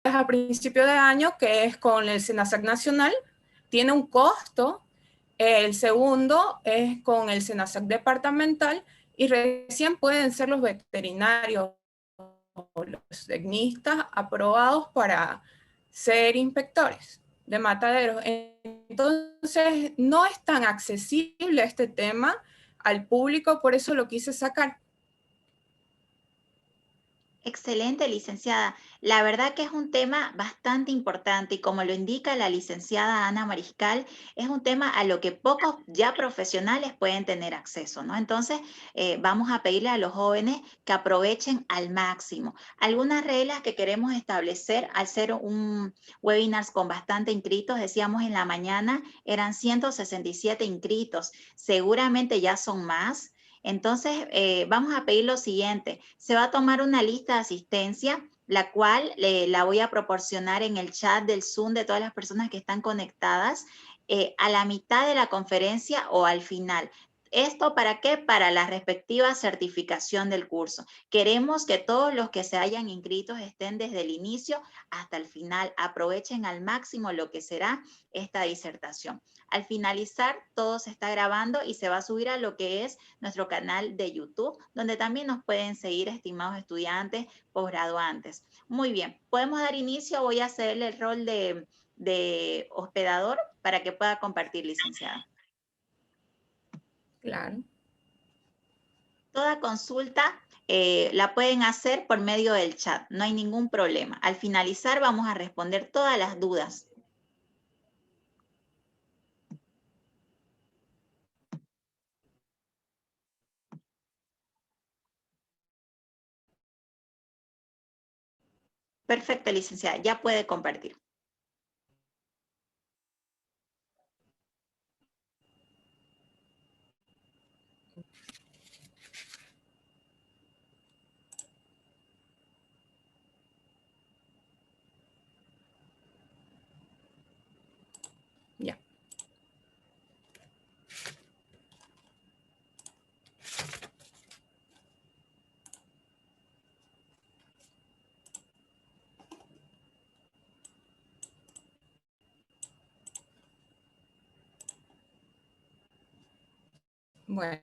a principio de año, que es con el SENASAC Nacional, tiene un costo. El segundo es con el SENASAC departamental, y recién pueden ser los veterinarios o los tecnistas aprobados para ser inspectores de mataderos. Entonces, no es tan accesible este tema al público, por eso lo quise sacar. Excelente, licenciada. La verdad que es un tema bastante importante y como lo indica la licenciada Ana Mariscal, es un tema a lo que pocos ya profesionales pueden tener acceso, ¿no? Entonces, vamos a pedirle a los jóvenes que aprovechen al máximo. Algunas reglas que queremos establecer al ser un webinar con bastante inscritos, decíamos en la mañana, eran 167 inscritos. Seguramente ya son más. Entonces, vamos a pedir lo siguiente. Se va a tomar una lista de asistencia, la cual la voy a proporcionar en el chat del Zoom de todas las personas que están conectadas a la mitad de la conferencia o al final. ¿Esto para qué? Para la respectiva certificación del curso. Queremos que todos los que se hayan inscrito estén desde el inicio hasta el final. Aprovechen al máximo lo que será esta disertación. Al finalizar, todo se está grabando y se va a subir a lo que es nuestro canal de YouTube, donde también nos pueden seguir, estimados estudiantes, posgraduantes. Muy bien, podemos dar inicio. Voy a hacerle el rol de hospedador para que pueda compartir, licenciada. Claro. Toda consulta la pueden hacer por medio del chat, no hay ningún problema. Al finalizar vamos a responder todas las dudas. Perfecto, licenciada, ya puede compartir. Ya. Bueno.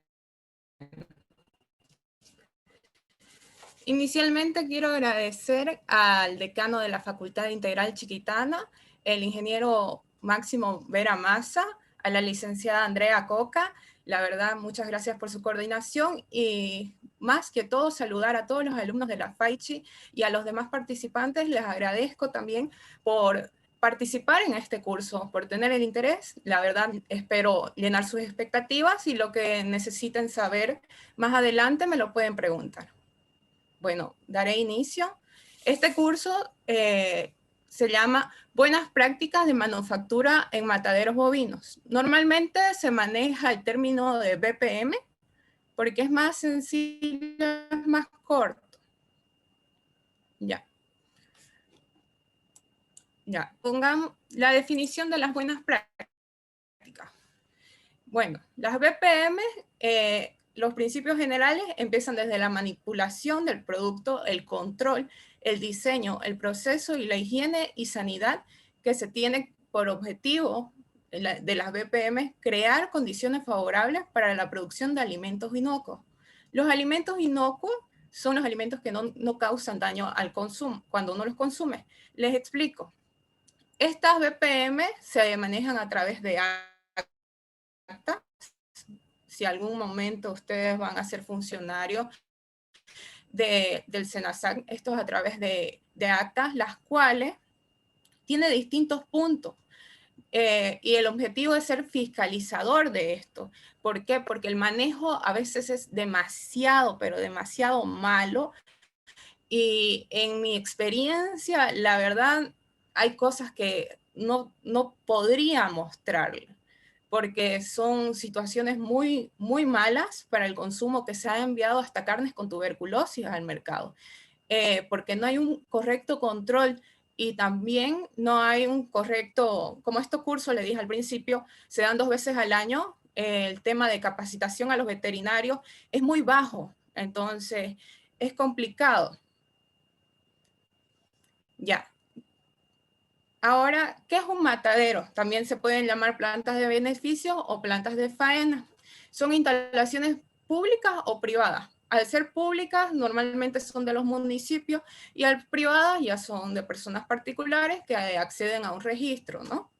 Inicialmente quiero agradecer al decano de la Facultad Integral Chiquitana, el ingeniero Máximo Vera Massa, a la licenciada Andrea Coca. La verdad, muchas gracias por su coordinación, y más que todo saludar a todos los alumnos de la FAICHI y a los demás participantes. Les agradezco también por participar en este curso, por tener el interés. La verdad, espero llenar sus expectativas, y lo que necesiten saber más adelante me lo pueden preguntar. Bueno, daré inicio. Este curso se llama Buenas prácticas de manufactura en mataderos bovinos. Normalmente se maneja el término de BPM porque es más sencillo, es más corto. Ya. Ya, pongamos la definición de las buenas prácticas. Bueno, las BPM, los principios generales empiezan desde la manipulación del producto, el control, el diseño, el proceso y la higiene y sanidad, que se tiene por objetivo de las BPM crear condiciones favorables para la producción de alimentos inocuos. Los alimentos inocuos son los alimentos que no causan daño al consumo cuando uno los consume. Les explico. Estas BPM se manejan a través de actas. Si algún momento ustedes van a ser funcionarios del SENASAC, esto es a través de actas, las cuales tiene distintos puntos. Y el objetivo es ser fiscalizador de esto. ¿Por qué? Porque el manejo a veces es demasiado, pero demasiado malo. Y en mi experiencia, la verdad, hay cosas que no podría mostrarle, porque son situaciones muy, muy malas para el consumo, que se ha enviado hasta carnes con tuberculosis al mercado, porque no hay un correcto control, y también no hay un correcto, como estos cursos, le dije al principio, se dan 2 veces al año, el tema de capacitación a los veterinarios es muy bajo, entonces es complicado. Ya. Ahora, ¿qué es un matadero? También se pueden llamar plantas de beneficio o plantas de faena. Son instalaciones públicas o privadas. Al ser públicas, normalmente son de los municipios, y al privadas ya son de personas particulares que acceden a un registro, ¿no?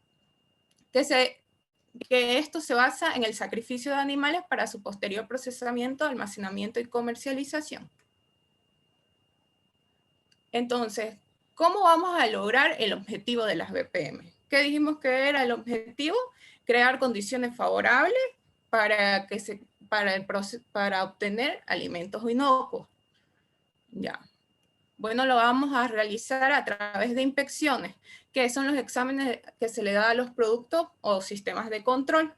Que esto se basa en el sacrificio de animales para su posterior procesamiento, almacenamiento y comercialización. Entonces, ¿cómo vamos a lograr el objetivo de las BPM? ¿Qué dijimos que era el objetivo? Crear condiciones favorables para, para obtener alimentos inocuos. Ya. Bueno, lo vamos a realizar a través de inspecciones, que son los exámenes que se le da a los productos o sistemas de control,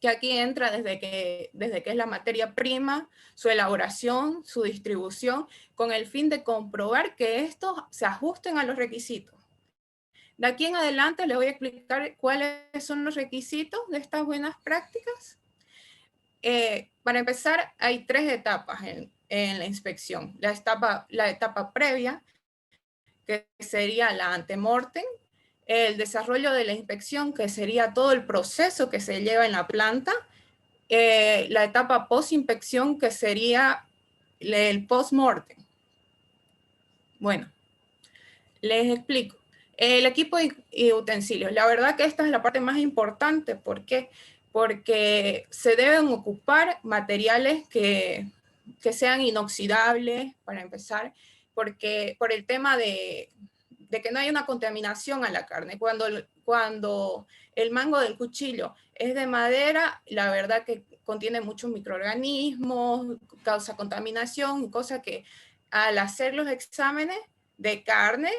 que aquí entra desde que es la materia prima, su elaboración, su distribución, con el fin de comprobar que estos se ajusten a los requisitos. De aquí en adelante les voy a explicar cuáles son los requisitos de estas buenas prácticas. Para empezar, hay 3 etapas en la inspección. La etapa previa, que sería la antemortem, el desarrollo de la inspección, que sería todo el proceso que se lleva en la planta, la etapa post-inspección, que sería el post-mortem. Bueno, les explico. El equipo y utensilios. La verdad que esta es la parte más importante. ¿Por qué? Porque se deben ocupar materiales que sean inoxidables, para empezar, porque por el tema de que no hay una contaminación a la carne. Cuando el mango del cuchillo es de madera, la verdad que contiene muchos microorganismos, causa contaminación, cosa que al hacer los exámenes de carne,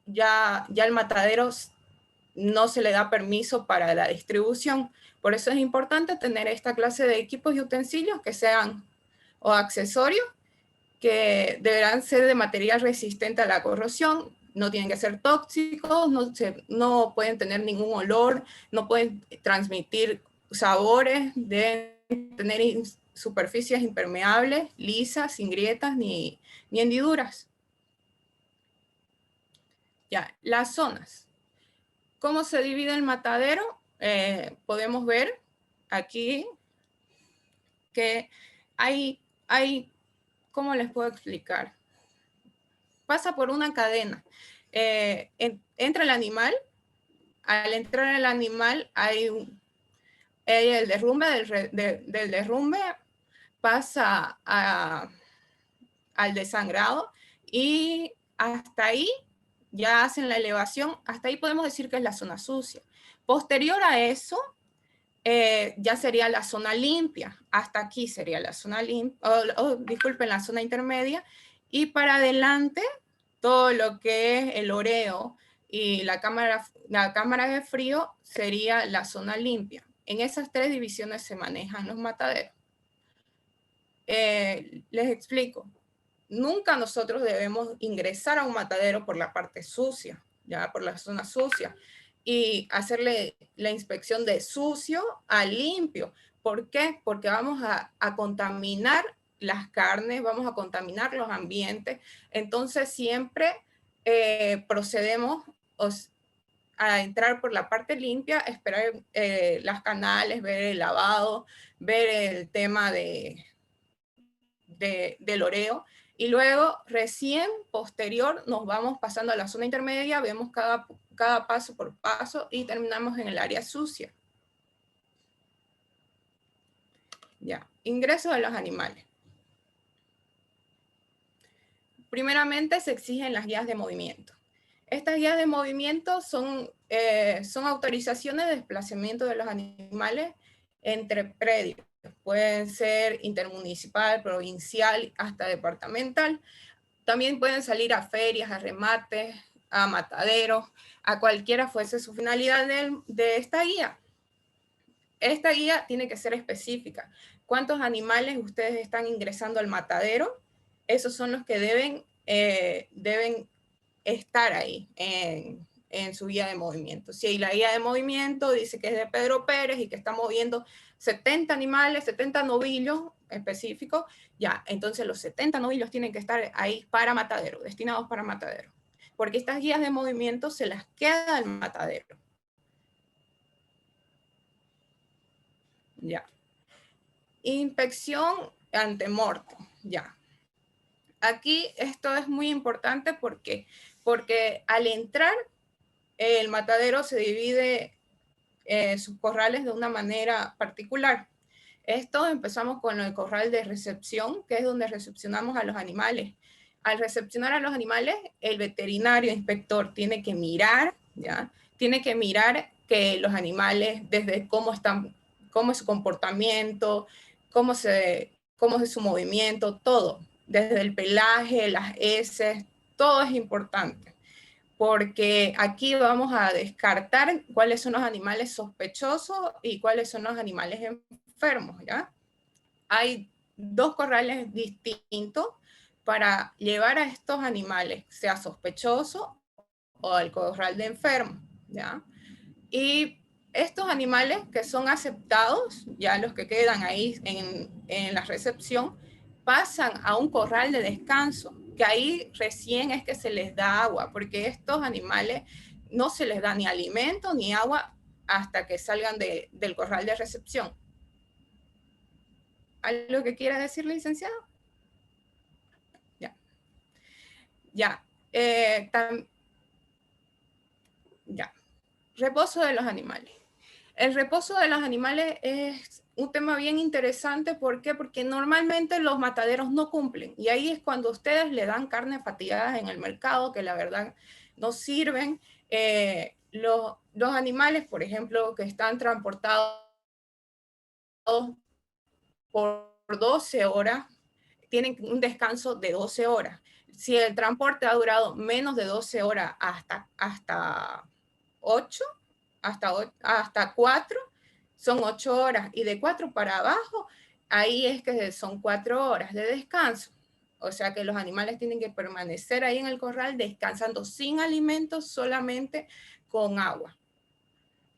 ya el matadero no se le da permiso para la distribución. Por eso es importante tener esta clase de equipos y utensilios que sean o accesorios, que deberán ser de material resistente a la corrosión, no tienen que ser tóxicos, no pueden tener ningún olor, no pueden transmitir sabores, deben tener superficies impermeables, lisas, sin grietas ni hendiduras. Ya, las zonas. ¿Cómo se divide el matadero? Podemos ver aquí que hay, ¿cómo les puedo explicar? Pasa por una cadena. Entra el animal, al entrar el animal hay el derrumbe, del derrumbe pasa al desangrado, y hasta ahí ya hacen la elevación, hasta ahí podemos decir que es la zona sucia. Posterior a eso, ya sería la zona limpia, hasta aquí sería la zona limpia, disculpen, la zona intermedia, y para adelante todo lo que es el oreo y la cámara de frío sería la zona limpia. En esas 3 divisiones se manejan los mataderos. Les explico. Nunca nosotros debemos ingresar a un matadero por la parte sucia, ya por la zona sucia, y hacerle la inspección de sucio a limpio. ¿Por qué? Porque vamos a contaminar las carnes, vamos a contaminar los ambientes. Entonces siempre procedemos a entrar por la parte limpia, esperar las canales, ver el lavado, ver el tema del oreo, y luego recién posterior nos vamos pasando a la zona intermedia, vemos cada paso por paso y terminamos en el área sucia. Ya, ingreso de los animales. Primeramente se exigen las guías de movimiento. Estas guías de movimiento son autorizaciones de desplazamiento de los animales entre predios. Pueden ser intermunicipal, provincial, hasta departamental. También pueden salir a ferias, a remates, a mataderos, a cualquiera fuese su finalidad de esta guía. Esta guía tiene que ser específica. ¿Cuántos animales ustedes están ingresando al matadero? Esos son los que deben estar ahí en su guía de movimiento. Si la guía de movimiento dice que es de Pedro Pérez y que está moviendo 70 animales, 70 novillos específicos, ya, entonces los 70 novillos tienen que estar ahí para matadero, destinados para matadero. porque estas guías de movimiento se las queda el matadero. Ya. Inspección ante morte, ya. Aquí esto es muy importante porque al entrar el matadero se divide sus corrales de una manera particular. Esto empezamos con el corral de recepción, que es donde recepcionamos a los animales. Al recepcionar a los animales, el veterinario inspector tiene que mirar, ¿ya? Tiene que mirar que los animales, desde cómo están, cómo es su comportamiento, cómo es su movimiento, todo. Desde el pelaje, las heces, todo es importante. Porque aquí vamos a descartar cuáles son los animales sospechosos y cuáles son los animales enfermos, ¿ya? Hay dos corrales distintos para llevar a estos animales, sea sospechoso o al corral de enfermo, ¿ya? Y estos animales que son aceptados, ya los que quedan ahí en la recepción, pasan a un corral de descanso, que ahí recién es que se les da agua, porque estos animales no se les da ni alimento ni agua hasta que salgan del corral de recepción. ¿Algo que quiera decir, licenciado? Ya. Ya. Ya. Reposo de los animales. El reposo de los animales es un tema bien interesante. ¿Por qué? Porque normalmente los mataderos no cumplen. Y ahí es cuando ustedes le dan carne fatigadas en el mercado, que la verdad no sirven. Los animales, por ejemplo, que están transportados por 12 horas, tienen un descanso de 12 horas. Si el transporte ha durado menos de 12 horas hasta 8, hasta 4, son 8 horas. Y de 4 para abajo, ahí es que son 4 horas de descanso. O sea que los animales tienen que permanecer ahí en el corral descansando sin alimentos, solamente con agua.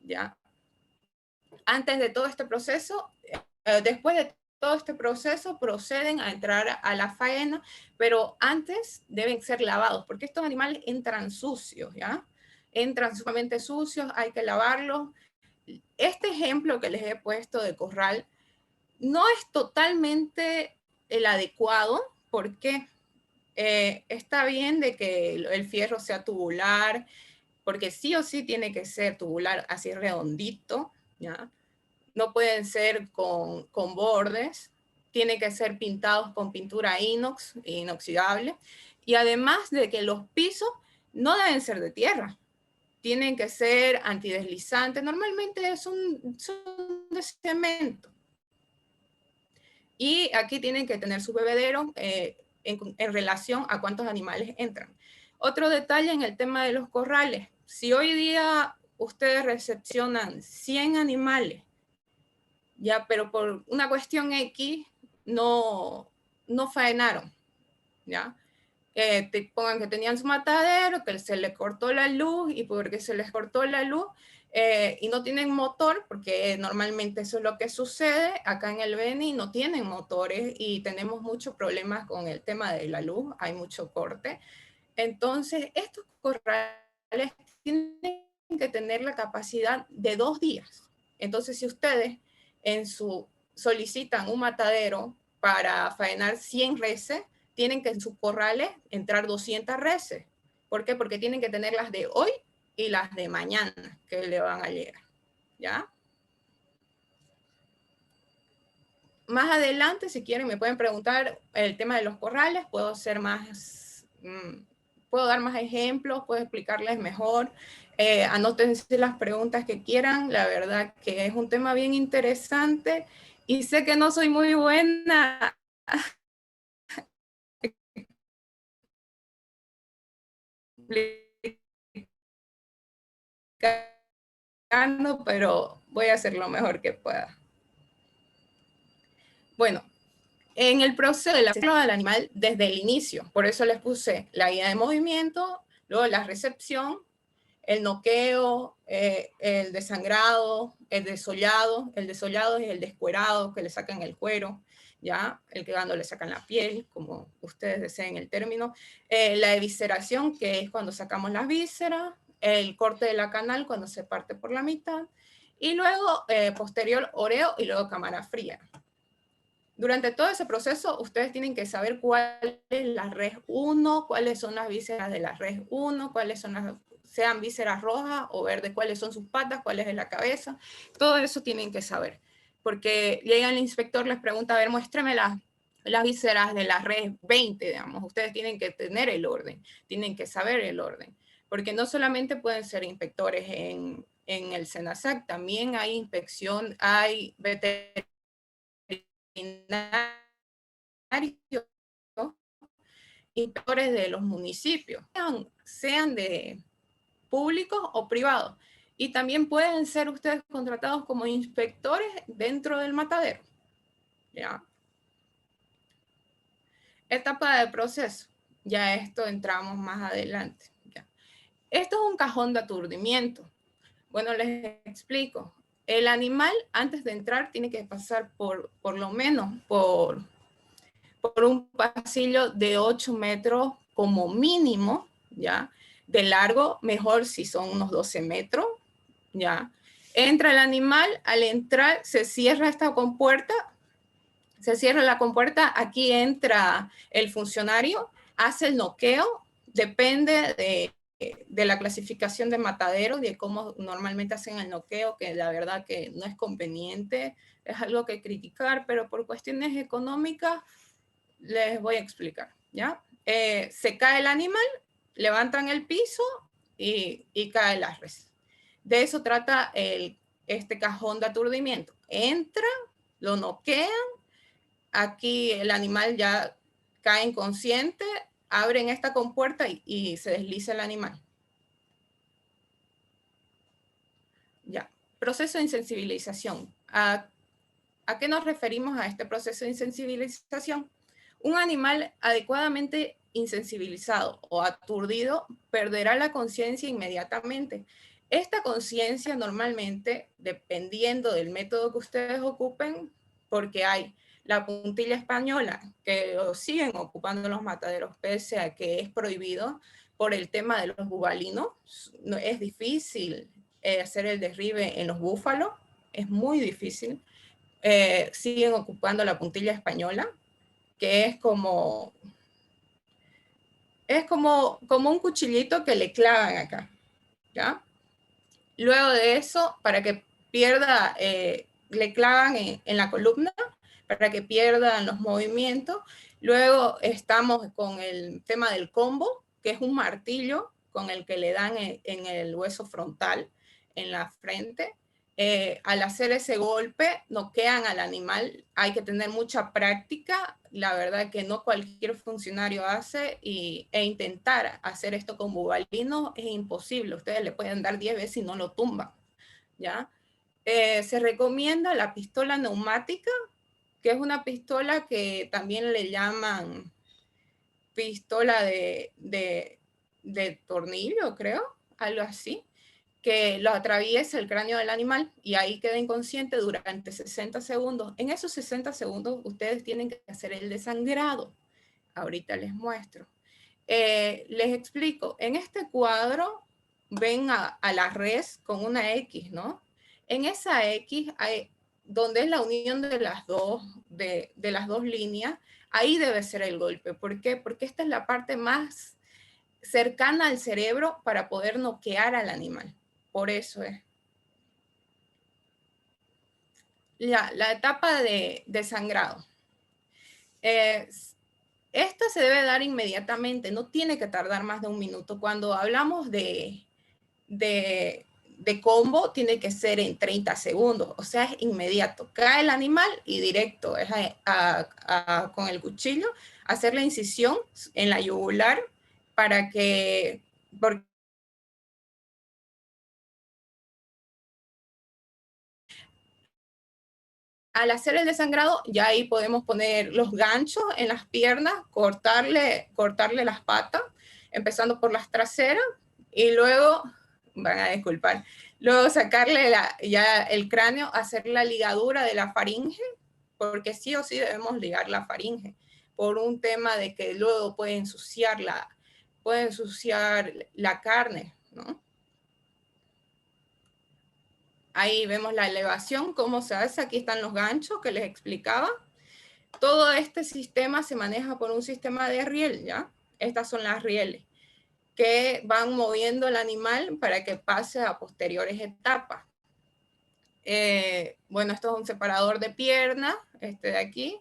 ¿Ya? Antes de todo este proceso, después de todo este proceso, proceden a entrar a la faena, pero antes deben ser lavados, porque estos animales entran sucios, ¿ya? Entran sumamente sucios, hay que lavarlos. Este ejemplo que les he puesto de corral no es totalmente el adecuado, porque está bien de que el fierro sea tubular, porque sí o sí tiene que ser tubular, así redondito, ¿ya? No pueden ser con bordes, tienen que ser pintados con pintura inoxidable, y además de que los pisos no deben ser de tierra, tienen que ser antideslizantes, normalmente son de cemento. Y aquí tienen que tener su bebedero en relación a cuántos animales entran. Otro detalle en el tema de los corrales, si hoy día ustedes recepcionan 100 animales, ya, pero por una cuestión X no faenaron, ya. Te pongan que tenían su matadero, que se les cortó la luz, y porque se les cortó la luz y no tienen motor, porque normalmente eso es lo que sucede acá en el Beni, no tienen motores y tenemos muchos problemas con el tema de la luz, hay mucho corte. Entonces, estos corrales tienen que tener la capacidad de 2 días. Entonces, si ustedes solicitan un matadero para faenar 100 reses, tienen que en sus corrales entrar 200 reses. ¿Por qué? Porque tienen que tener las de hoy y las de mañana que le van a llegar. ¿Ya? Más adelante, si quieren, me pueden preguntar el tema de los corrales. Puedo ser más, puedo dar más ejemplos, puedo explicarles mejor. Anótense las preguntas que quieran. La verdad que es un tema bien interesante y sé que no soy muy buena explicando, pero voy a hacer lo mejor que pueda. Bueno, en el proceso de la del animal desde el inicio, por eso les puse la guía de movimiento, luego la recepción, el noqueo, el desangrado, el desollado es el descuerado, que le sacan el cuero, ¿ya? El que cuando le sacan la piel, como ustedes deseen el término. La evisceración, que es cuando sacamos las vísceras. El corte de la canal, cuando se parte por la mitad. Y luego, posterior, oreo y luego cámara fría. Durante todo ese proceso, ustedes tienen que saber cuál es la res 1, cuáles son las vísceras de la res 1, cuáles son las, sean vísceras rojas o verdes, cuáles son sus patas, cuál es la cabeza. Todo eso tienen que saber. Porque llega el inspector, les pregunta, a ver, muéstrame las vísceras de la res 20, digamos. Ustedes tienen que tener el orden, tienen que saber el orden. Porque no solamente pueden ser inspectores en el SENASAC, también hay inspección, hay veterinarios inspectores de los municipios, sean de públicos o privados. Y también pueden ser ustedes contratados como inspectores dentro del matadero. ¿Ya? Etapa de proceso. Ya esto entramos más adelante. ¿Ya? Esto es un cajón de aturdimiento. Bueno, les explico. El animal, antes de entrar, tiene que pasar por lo menos por un pasillo de 8 metros como mínimo, ¿ya? De largo, mejor si son unos 12 metros, ¿ya? Entra el animal, al entrar se cierra esta compuerta, se cierra la compuerta, aquí entra el funcionario, hace el noqueo, depende de la clasificación de matadero, de cómo normalmente hacen el noqueo, que la verdad que no es conveniente, es algo que criticar, pero por cuestiones económicas les voy a explicar, ¿ya? Se cae el animal, levantan el piso y cae la res. De eso trata este cajón de aturdimiento. Entra, lo noquean, aquí el animal ya cae inconsciente, abren esta compuerta y se desliza el animal. Ya. Proceso de insensibilización. ¿A qué nos referimos a este proceso de insensibilización? Un animal adecuadamente insensibilizado o aturdido perderá la conciencia inmediatamente. Esta conciencia normalmente, dependiendo del método que ustedes ocupen, porque hay la puntilla española, que lo siguen ocupando los mataderos, pese a que es prohibido por el tema de los bubalinos. Es difícil hacer el derribe en los búfalos, es muy difícil. Siguen ocupando la puntilla española, que es como un cuchillito que le clavan acá, ¿ya? Luego de eso, para que pierda, le clavan en la columna, para que pierdan los movimientos. Luego estamos con el tema del combo, que es un martillo con el que le dan en el hueso frontal, en la frente. Al hacer ese golpe, noquean al animal. Hay que tener mucha práctica. La verdad que no cualquier funcionario hace e intentar hacer esto con bubalino es imposible. Ustedes le pueden dar 10 veces y no lo tumban, ¿ya? Se recomienda la pistola neumática, que es una pistola que también le llaman pistola de tornillo, creo, algo así, que lo atraviesa el cráneo del animal y ahí queda inconsciente durante 60 segundos. En esos 60 segundos ustedes tienen que hacer el desangrado. Ahorita les muestro. Les explico. En este cuadro ven a la res con una X, ¿no? En esa X, donde es la unión de las dos líneas, ahí debe ser el golpe. ¿Por qué? Porque esta es la parte más cercana al cerebro para poder noquear al animal. Por eso es. La etapa de sangrado. Esta se debe dar inmediatamente, no tiene que tardar más de un minuto. Cuando hablamos de combo, tiene que ser en 30 segundos, o sea, es inmediato. Cae el animal y directo es con el cuchillo, hacer la incisión en la yugular para que... Al hacer el desangrado, ya ahí podemos poner los ganchos en las piernas, cortarle las patas, empezando por las traseras, y luego, van a disculpar, luego sacarle ya el cráneo, hacer la ligadura de la faringe, porque sí o sí debemos ligar la faringe, por un tema de que luego puede ensuciar la carne, ¿no? Ahí vemos la elevación, cómo se hace. Aquí están los ganchos que les explicaba. Todo este sistema se maneja por un sistema de riel, ¿ya? Estas son las rieles que van moviendo el animal para que pase a posteriores etapas. Bueno, esto es un separador de pierna, este de aquí,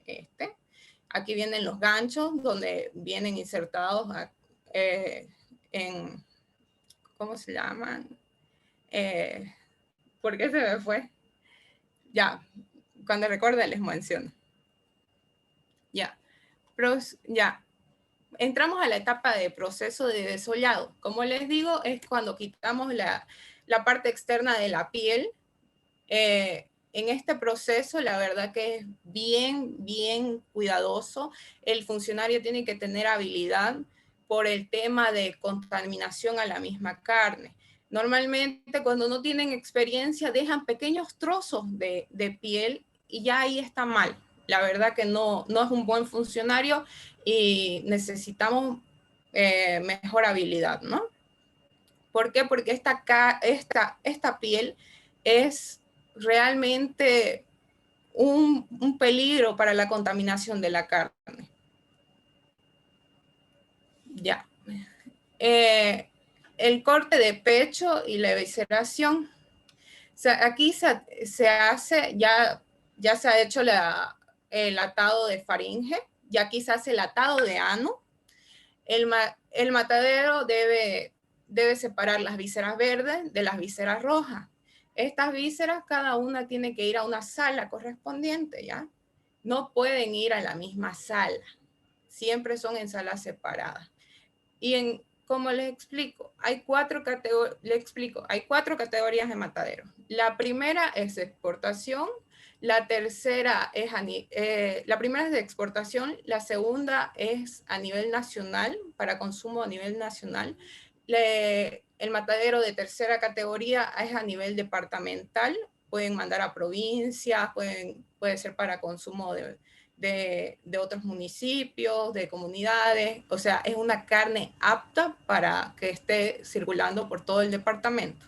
este. Aquí vienen los ganchos donde vienen insertados en, ¿cómo se llaman? ¿Por qué se me fue? Ya, cuando recuerde les menciono. Ya, ya. Entramos a la etapa de proceso de desollado. Como les digo, es cuando quitamos la parte externa de la piel. En este proceso, la verdad que es bien cuidadoso. El funcionario tiene que tener habilidad por el tema de contaminación a la misma carne. Normalmente, cuando no tienen experiencia, dejan pequeños trozos de piel y ya ahí está mal. La verdad que no es un buen funcionario y necesitamos mejor habilidad, ¿no? ¿Por qué? Porque esta piel es realmente un peligro para la contaminación de la carne. Ya. El corte de pecho y la evisceración. O sea, aquí se hace, ya se ha hecho el atado de faringe, ya aquí se hace el atado de ano. El matadero debe separar las vísceras verdes de las vísceras rojas. Estas vísceras, cada una tiene que ir a una sala correspondiente, ¿ya? No pueden ir a la misma sala. Siempre son en salas separadas. Y como les explico, hay cuatro categorías de matadero. La primera es de exportación, la tercera es la primera es de exportación, la segunda es a nivel nacional, para consumo a nivel nacional. El matadero de tercera categoría es a nivel departamental, pueden mandar a provincias, puede ser para consumo de otros municipios, de comunidades, o sea, es una carne apta para que esté circulando por todo el departamento.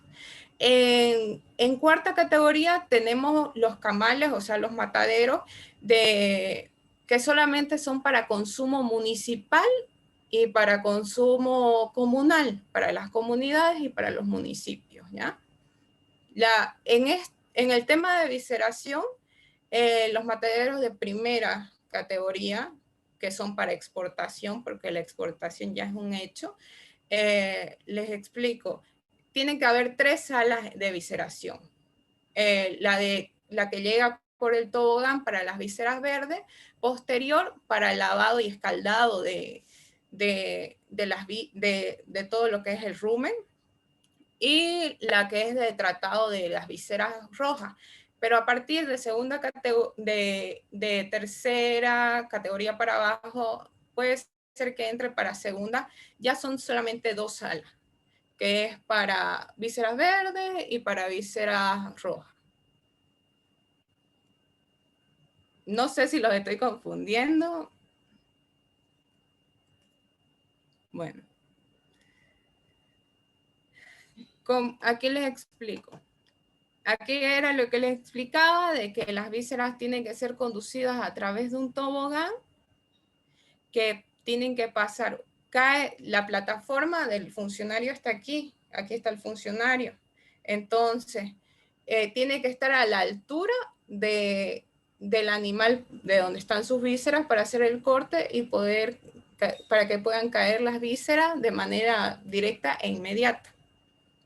En cuarta categoría tenemos los camales, o sea, los mataderos que solamente son para consumo municipal y para consumo comunal, para las comunidades y para los municipios, ¿ya? En el tema de visceración, los mataderos de primera categoría, que son para exportación, porque la exportación ya es un hecho, les explico. Tienen que haber 3 salas de visceración. La que llega por el tobogán para las vísceras verdes, posterior para el lavado y escaldado de todo lo que es el rumen, y la que es de tratado de las vísceras rojas. Pero a partir de de tercera categoría para abajo, puede ser que entre para segunda, ya son solamente 2 salas, que es para vísceras verdes y para vísceras rojas. No sé si los estoy confundiendo. Bueno. Aquí les explico. Aquí era lo que les explicaba, de que las vísceras tienen que ser conducidas a través de un tobogán, que tienen que pasar, cae la plataforma del funcionario, está aquí está el funcionario. Entonces, tiene que estar a la altura del animal, de donde están sus vísceras, para hacer el corte y para que puedan caer las vísceras de manera directa e inmediata.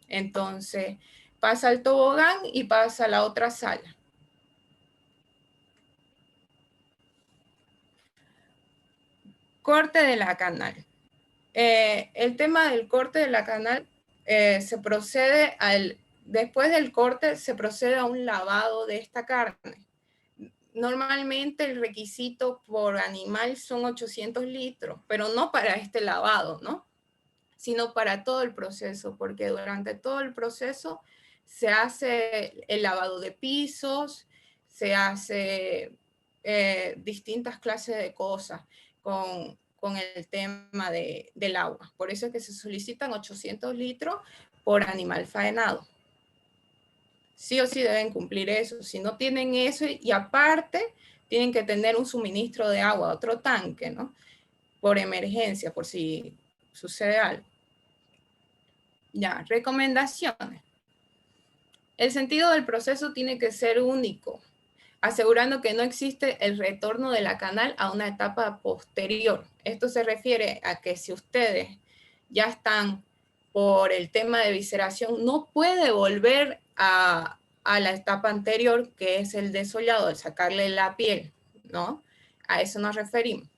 Entonces, pasa el tobogán y pasa a la otra sala. Corte de la canal. El tema del corte de la canal después del corte se procede a un lavado de esta carne. Normalmente el requisito por animal son 800 litros, pero no para este lavado, ¿no? Sino para todo el proceso, porque durante todo el proceso se hace el lavado de pisos, se hace distintas clases de cosas con el tema del agua. Por eso es que se solicitan 800 litros por animal faenado. Sí o sí deben cumplir eso. Si no tienen eso, y aparte tienen que tener un suministro de agua, otro tanque, ¿no? Por emergencia, por si sucede algo. Ya, recomendaciones. El sentido del proceso tiene que ser único, asegurando que no existe el retorno de la canal a una etapa posterior. Esto se refiere a que si ustedes ya están por el tema de visceración, no puede volver a la etapa anterior, que es el desollado, el sacarle la piel, ¿no? A eso nos referimos.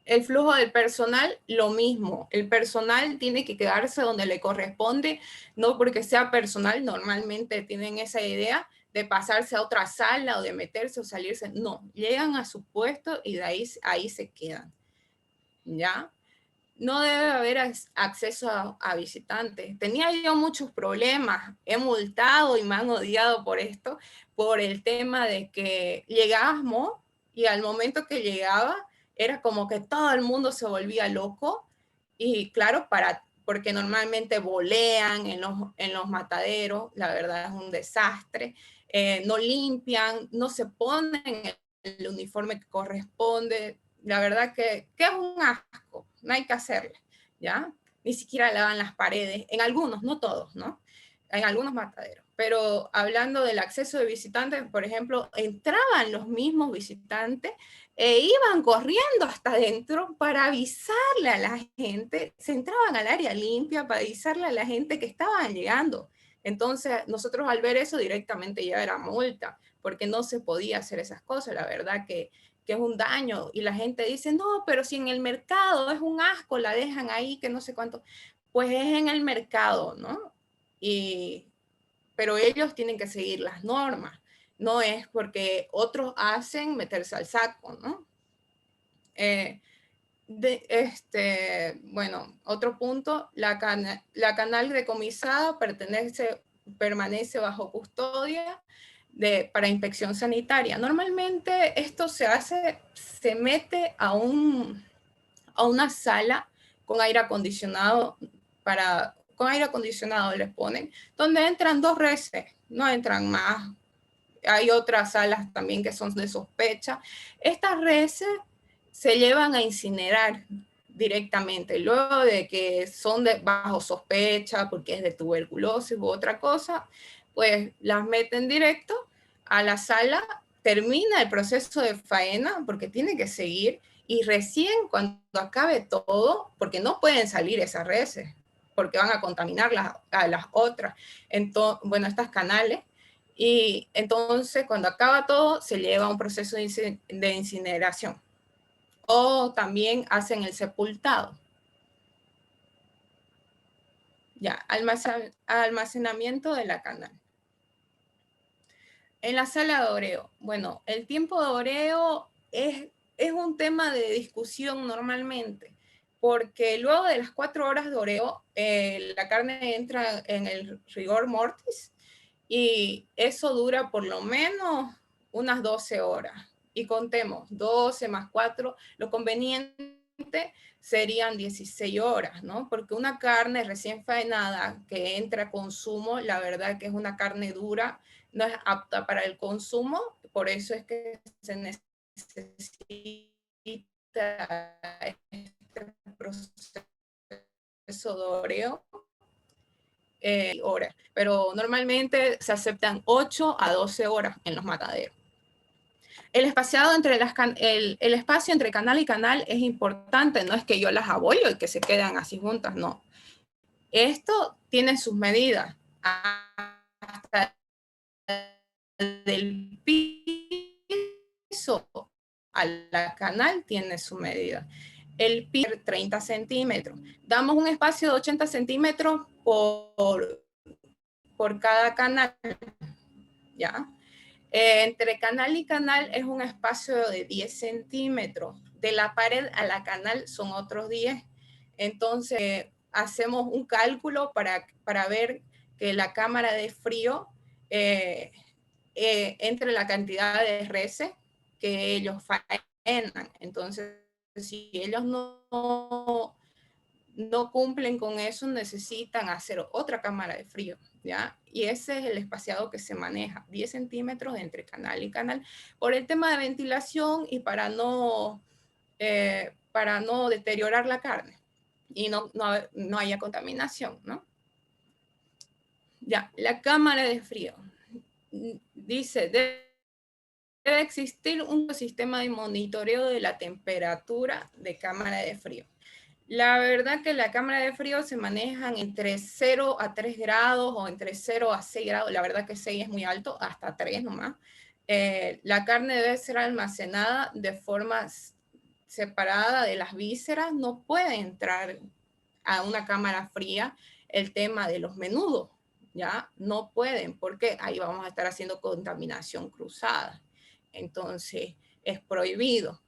El flujo del personal, lo mismo. El personal tiene que quedarse donde le corresponde, no porque sea personal, normalmente tienen esa idea de pasarse a otra sala o de meterse o salirse. No, llegan a su puesto y de ahí se quedan. ¿Ya? No debe haber acceso a visitantes. Tenía yo muchos problemas, he multado y me han odiado por esto, por el tema de que llegábamos y al momento que llegaba era como que todo el mundo se volvía loco y claro, porque normalmente volean en los mataderos, la verdad es un desastre, no limpian, no se ponen el uniforme que corresponde, la verdad que es un asco, no hay que hacerlo, ¿ya? Ni siquiera lavan las paredes, en algunos, no todos, ¿no? En algunos mataderos. Pero hablando del acceso de visitantes, por ejemplo, entraban los mismos visitantes e iban corriendo hasta adentro para avisarle a la gente, se entraban al área limpia para avisarle a la gente que estaban llegando. Entonces, nosotros al ver eso directamente ya era multa, porque no se podía hacer esas cosas, la verdad que es un daño, y la gente dice, no, pero si en el mercado es un asco, la dejan ahí, que no sé cuánto, pues es en el mercado, ¿no? Pero ellos tienen que seguir las normas, no es porque otros hacen meterse al saco, ¿no? Bueno, otro punto, la canal decomisada permanece bajo custodia para inspección sanitaria. Normalmente esto se mete a una sala con aire acondicionado, con aire acondicionado les ponen, donde entran 2 reses, no entran más. Hay otras salas también que son de sospecha. Estas reses se llevan a incinerar directamente, luego de que son bajo sospecha porque es de tuberculosis u otra cosa, pues las meten directo a la sala, termina el proceso de faena porque tiene que seguir y recién cuando acabe todo, porque no pueden salir esas reses, porque van a contaminar a las otras, bueno, estas canales, y entonces cuando acaba todo se lleva a un proceso de incineración. O también hacen el sepultado. Ya, almacenamiento de la canal. En la sala de oreo. Bueno, el tiempo de oreo es un tema de discusión normalmente, porque luego de las 4 horas de oreo, la carne entra en el rigor mortis y eso dura por lo menos unas 12 horas. Y contemos, 12 más 4, lo conveniente serían 16 horas, ¿no? Porque una carne recién faenada que entra a consumo, la verdad que es una carne dura, no es apta para el consumo, por eso es que se necesita este proceso de oreo. Horas, pero normalmente se aceptan 8 a 12 horas en los mataderos. El espaciado el espacio entre canal y canal es importante, no es que yo las abollo y que se quedan así juntas, no. Esto tiene sus medidas. Hasta del piso a la canal tiene su medida. El piso 30 centímetros. Damos un espacio de 80 centímetros por cada canal, ¿ya? Entre canal y canal es un espacio de 10 centímetros. De la pared a la canal son otros 10. Entonces, hacemos un cálculo para ver que la cámara de frío entre la cantidad de reses que ellos faenan. Entonces, si ellos no cumplen con eso, necesitan hacer otra cámara de frío, ¿ya? Y ese es el espaciado que se maneja, 10 centímetros entre canal y canal, por el tema de ventilación y para no deteriorar la carne y no haya contaminación, ¿no? Ya, la cámara de frío. Dice, debe existir un sistema de monitoreo de la temperatura de cámara de frío. La verdad que la cámara de frío se manejan entre 0 a 3 grados o entre 0 a 6 grados. La verdad que 6 es muy alto, hasta 3 nomás. La carne debe ser almacenada de forma separada de las vísceras. No puede entrar a una cámara fría el tema de los menudos, ¿ya? No pueden, porque ahí vamos a estar haciendo contaminación cruzada. Entonces, es prohibido.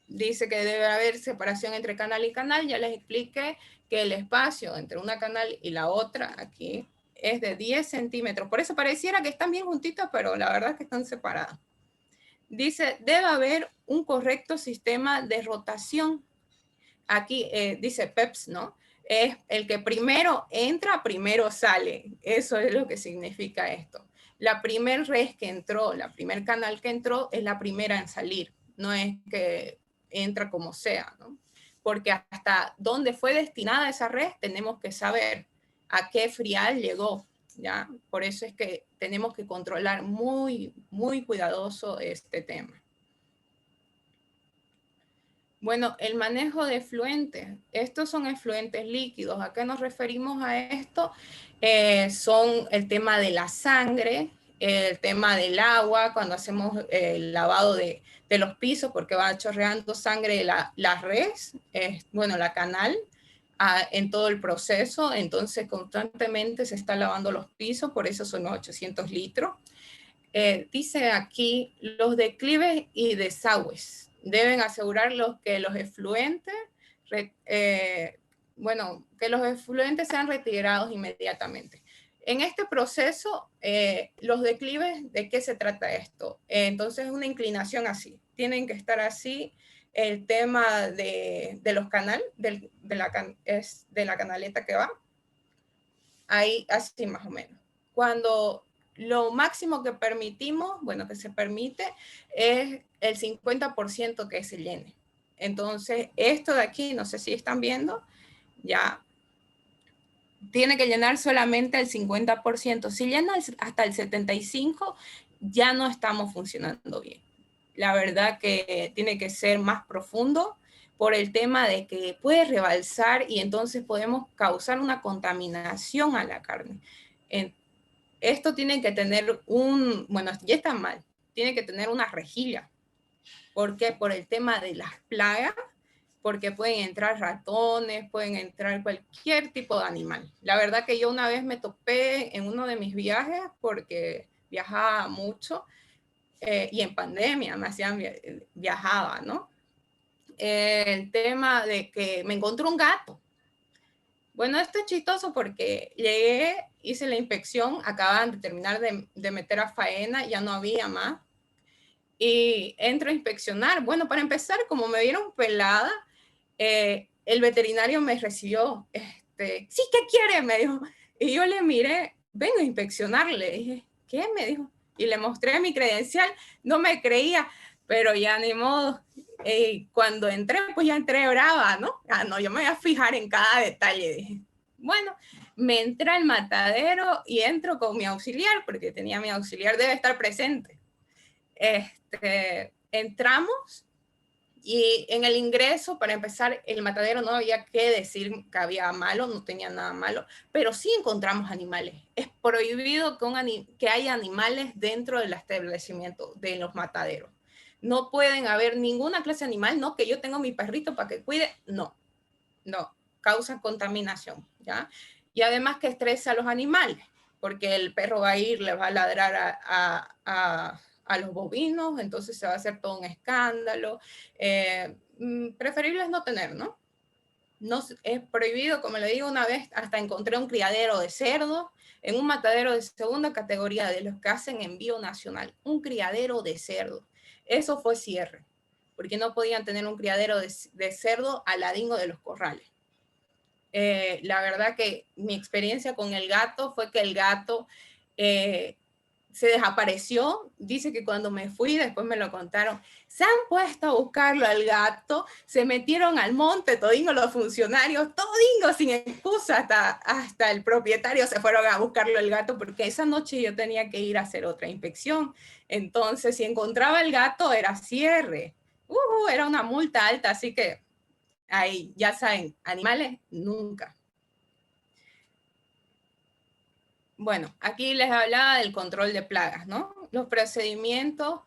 Dice que debe haber separación entre canal y canal. Ya les expliqué que el espacio entre una canal y la otra aquí es de 10 centímetros. Por eso pareciera que están bien juntitas, pero la verdad es que están separadas. Dice, debe haber un correcto sistema de rotación. Aquí dice PEPS, ¿no? Es el que primero entra, primero sale. Eso es lo que significa esto. La primer red que entró, la primer canal que entró, es la primera en salir. No es que entra como sea, ¿no? Porque hasta dónde fue destinada esa red tenemos que saber a qué frial llegó, ¿ya? Por eso es que tenemos que controlar muy, muy cuidadoso este tema. Bueno, el manejo de efluentes. Estos son efluentes líquidos. ¿A qué nos referimos a esto? Son el tema de la sangre, el tema del agua, cuando hacemos el lavado de los pisos, porque va chorreando sangre de la res, bueno, la canal, en todo el proceso. Entonces, constantemente se está lavando los pisos, por eso son 800 litros. Dice aquí, los declives y desagües deben asegurar que los efluentes, que los efluentes sean retirados inmediatamente. En este proceso, los declives, ¿de qué se trata esto? Entonces, una inclinación así. Tienen que estar así. El tema de los canales, de la canaleta que va. Ahí, así más o menos. Cuando lo máximo que permitimos, bueno, que se permite, es el 50% que se llene. Entonces, esto de aquí, no sé si están viendo, ya tiene que llenar solamente el 50%. Si llena hasta el 75%, ya no estamos funcionando bien. La verdad que tiene que ser más profundo por el tema de que puede rebalsar y entonces podemos causar una contaminación a la carne. Esto tiene que tener bueno, ya está mal, tiene que tener una rejilla. ¿Por qué? Por el tema de las plagas, porque pueden entrar ratones, pueden entrar cualquier tipo de animal. La verdad que yo una vez me topé en uno de mis viajes, porque viajaba mucho, y en pandemia me hacían viajaba, ¿no? El tema de que me encontró un gato. Bueno, esto es chistoso porque llegué, hice la inspección, acaban de terminar de meter a faena, ya no había más. Y entro a inspeccionar. Bueno, para empezar, como me vieron pelada, el veterinario me recibió, sí, ¿qué quiere? Me dijo. Y yo le miré, vengo a inspeccionar, le dije, ¿qué? Me dijo. Y le mostré mi credencial, no me creía, pero ya ni modo. Cuando entré, pues ya entré brava, ¿no? Ah, no, yo me voy a fijar en cada detalle, dije. Bueno, me entré al matadero y entro con mi auxiliar, porque tenía mi auxiliar, debe estar presente. Entramos y en el ingreso, para empezar, el matadero no había que decir que había malo, no tenía nada malo, pero sí encontramos animales. Es prohibido que haya animales dentro del establecimiento, de los mataderos. No pueden haber ninguna clase de animal, no, que yo tengo mi perrito para que cuide, no, causa contaminación, ¿ya? Y además que estresa a los animales, porque el perro va a ir, le va a ladrar a los bovinos, entonces se va a hacer todo un escándalo. Preferible es no tener, ¿no? No es prohibido, como le digo, una vez hasta encontré un criadero de cerdos en un matadero de segunda categoría de los que hacen envío nacional, un criadero de cerdos. Eso fue cierre, porque no podían tener un criadero de cerdo al ladingo de los corrales. La verdad que mi experiencia con el gato fue que el gato se desapareció. Dice que cuando me fui, después me lo contaron, se han puesto a buscarlo al gato, se metieron al monte, todingo los funcionarios, todingo sin excusa, hasta el propietario se fueron a buscarlo el gato, porque esa noche yo tenía que ir a hacer otra inspección. Entonces, si encontraba el gato, era cierre. Era una multa alta, así que ahí, ya saben, animales, nunca. Bueno, aquí les hablaba del control de plagas, ¿no? Los procedimientos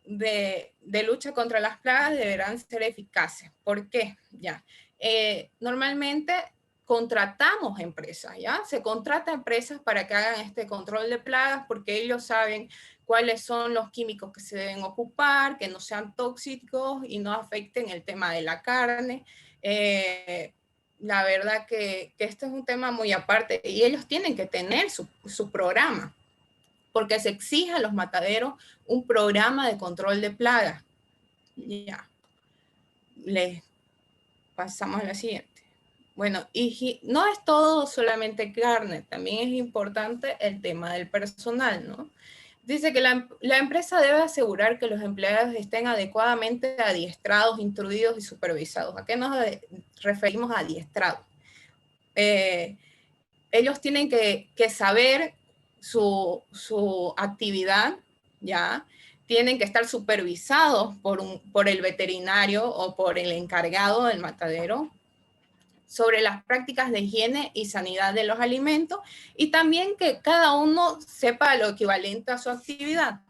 de lucha contra las plagas deberán ser eficaces. ¿Por qué? Ya. Normalmente contratamos empresas, ¿ya? Se contrata empresas para que hagan este control de plagas porque ellos saben cuáles son los químicos que se deben ocupar, que no sean tóxicos y no afecten el tema de la carne. La verdad que este es un tema muy aparte y ellos tienen que tener su programa, porque se exige a los mataderos un programa de control de plagas. Ya, les pasamos a la siguiente. Bueno, y no es todo solamente carne, también es importante el tema del personal, ¿no? Dice que la empresa debe asegurar que los empleados estén adecuadamente adiestrados, instruidos y supervisados. ¿A qué nos referimos a adiestrados? Ellos tienen que saber su actividad, ¿ya? Tienen que estar supervisados por el veterinario o por el encargado del matadero sobre las prácticas de higiene y sanidad de los alimentos y también que cada uno sepa lo equivalente a su actividad.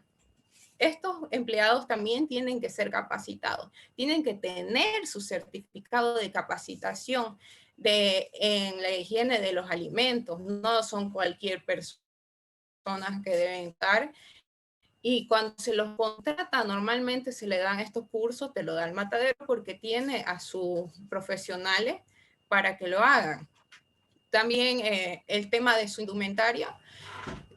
Estos empleados también tienen que ser capacitados, tienen que tener su certificado de capacitación en la higiene de los alimentos, no son cualquier persona que deben estar. Y cuando se los contrata, normalmente se le dan estos cursos, te lo da el matadero porque tiene a sus profesionales para que lo hagan. También el tema de su indumentaria.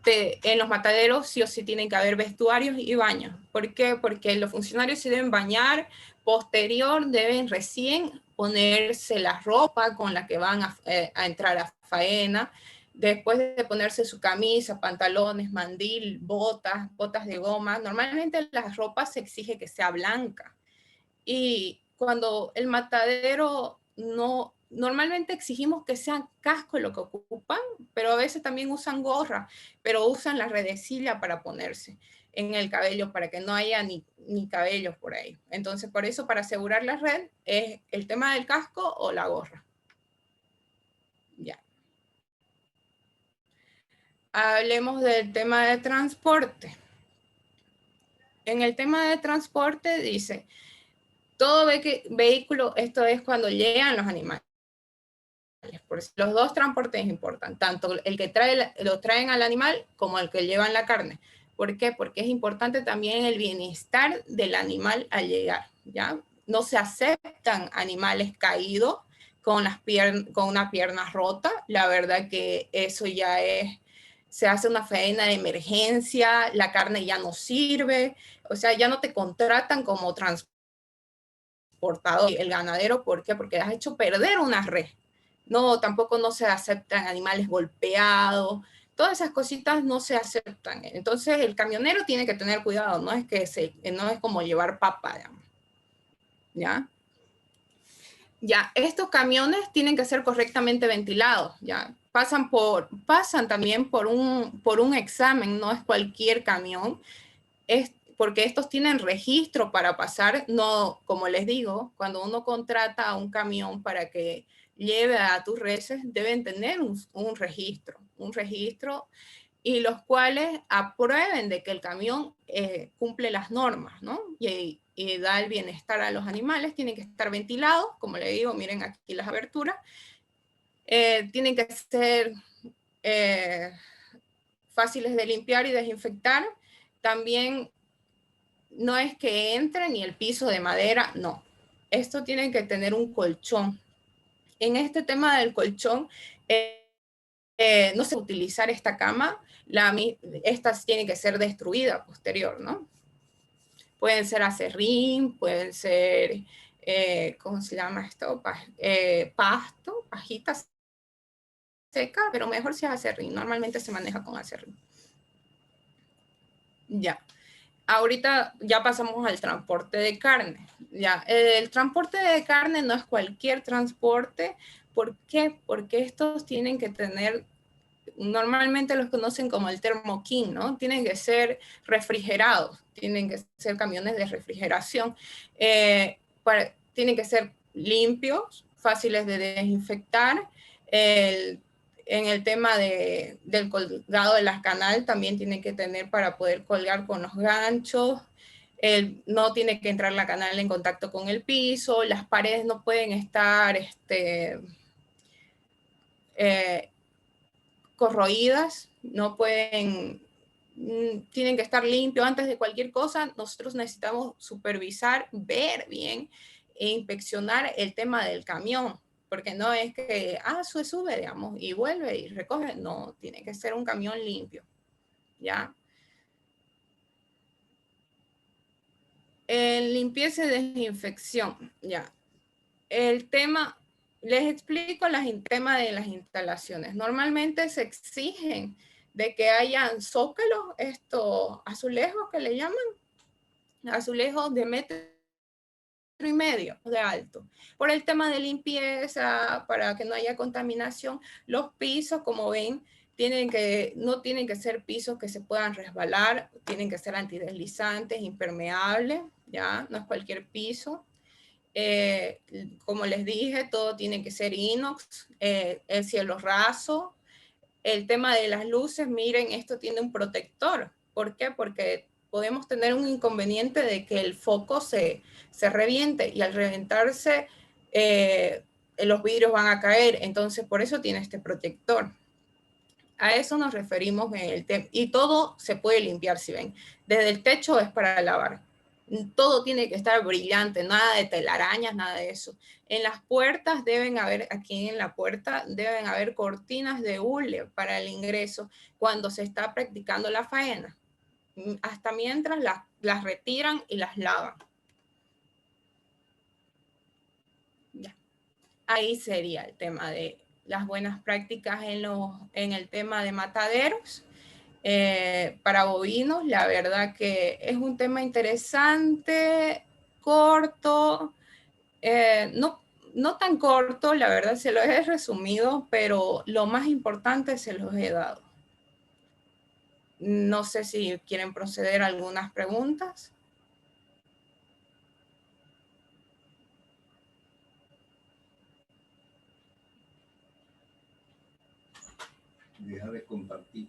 En los mataderos sí o sí tienen que haber vestuarios y baños. ¿Por qué? Porque los funcionarios se deben bañar, posterior deben recién ponerse la ropa con la que van a entrar a faena, después de ponerse su camisa, pantalones, mandil, botas de goma. Normalmente las ropas se exige que sea blanca. Y cuando el matadero no, normalmente exigimos que sean casco lo que ocupan, pero a veces también usan gorra, pero usan la redecilla para ponerse en el cabello para que no haya ni cabellos por ahí. Entonces, por eso, para asegurar la red, es el tema del casco o la gorra. Ya. Hablemos del tema de transporte. En el tema de transporte dice, todo vehículo, esto es cuando llegan los animales. Los dos transportes importan, tanto el que lo traen al animal como el que llevan la carne. ¿Por qué? Porque es importante también el bienestar del animal al llegar, ¿ya? No se aceptan animales caídos con una pierna rota. La verdad que eso ya se hace una faena de emergencia, la carne ya no sirve, o sea, ya no te contratan como transportador el ganadero. ¿Por qué? Porque has hecho perder una red. No, tampoco no se aceptan animales golpeados, todas esas cositas no se aceptan. Entonces el camionero tiene que tener cuidado, no es como llevar papa, digamos. ¿Ya? Ya, estos camiones tienen que ser correctamente ventilados, ¿ya? Pasan también por un examen, no es cualquier camión, porque estos tienen registro para pasar, no, como les digo, cuando uno contrata a un camión para que lleve a tus reses, deben tener un registro y los cuales aprueben de que el camión cumple las normas, ¿no? Y da el bienestar a los animales, tienen que estar ventilados, como le digo, miren aquí las aberturas, tienen que ser fáciles de limpiar y desinfectar, también no es que entre ni el piso de madera, no. Esto tiene que tener un colchón. En este tema del colchón, no se puede utilizar esta cama, esta tiene que ser destruida posterior, ¿no? Pueden ser acerrín, pueden ser, ¿cómo se llama esto? Pasto, pajita seca, pero mejor si es acerrín. Normalmente se maneja con acerrín. Ya. Ahorita ya pasamos al transporte de carne. Ya, el transporte de carne no es cualquier transporte. ¿Por qué? Porque estos tienen que tener, normalmente los conocen como el Thermo-King, ¿no? Tienen que ser refrigerados, tienen que ser camiones de refrigeración, tienen que ser limpios, fáciles de desinfectar. En el tema del colgado de las canal también tiene que tener para poder colgar con los ganchos. No tiene que entrar la canal en contacto con el piso, las paredes no pueden estar corroídas, no pueden, tienen que estar limpios antes de cualquier cosa. Nosotros necesitamos supervisar, ver bien e inspeccionar el tema del camión, porque no es que, se sube, digamos, y vuelve y recoge. No, tiene que ser un camión limpio, ¿ya? Limpieza y desinfección, ya. El tema, les explico el tema de las instalaciones. Normalmente se exigen de que hayan zócalos, estos azulejos que le llaman, azulejos de 1,5 metros de alto. Por el tema de limpieza, para que no haya contaminación, los pisos, como ven, no tienen que ser pisos que se puedan resbalar, tienen que ser antideslizantes, impermeables, ¿ya? No es cualquier piso. Como les dije, todo tiene que ser inox, el cielo raso. El tema de las luces, miren, esto tiene un protector. ¿Por qué? Porque podemos tener un inconveniente de que el foco se reviente, y al reventarse los vidrios van a caer. Entonces, por eso tiene este protector. A eso nos referimos en el tema. Y todo se puede limpiar, si ven. Desde el techo es para lavar. Todo tiene que estar brillante, nada de telarañas, nada de eso. En las puertas deben haber, aquí en la puerta, deben haber cortinas de hule para el ingreso cuando se está practicando la faena. Hasta mientras las retiran y las lavan. Ya. Ahí sería el tema de las buenas prácticas en el tema de mataderos. Para bovinos, la verdad que es un tema interesante, corto, no tan corto, la verdad se los he resumido, pero lo más importante se los he dado. No sé si quieren proceder a algunas preguntas. Deja de compartir.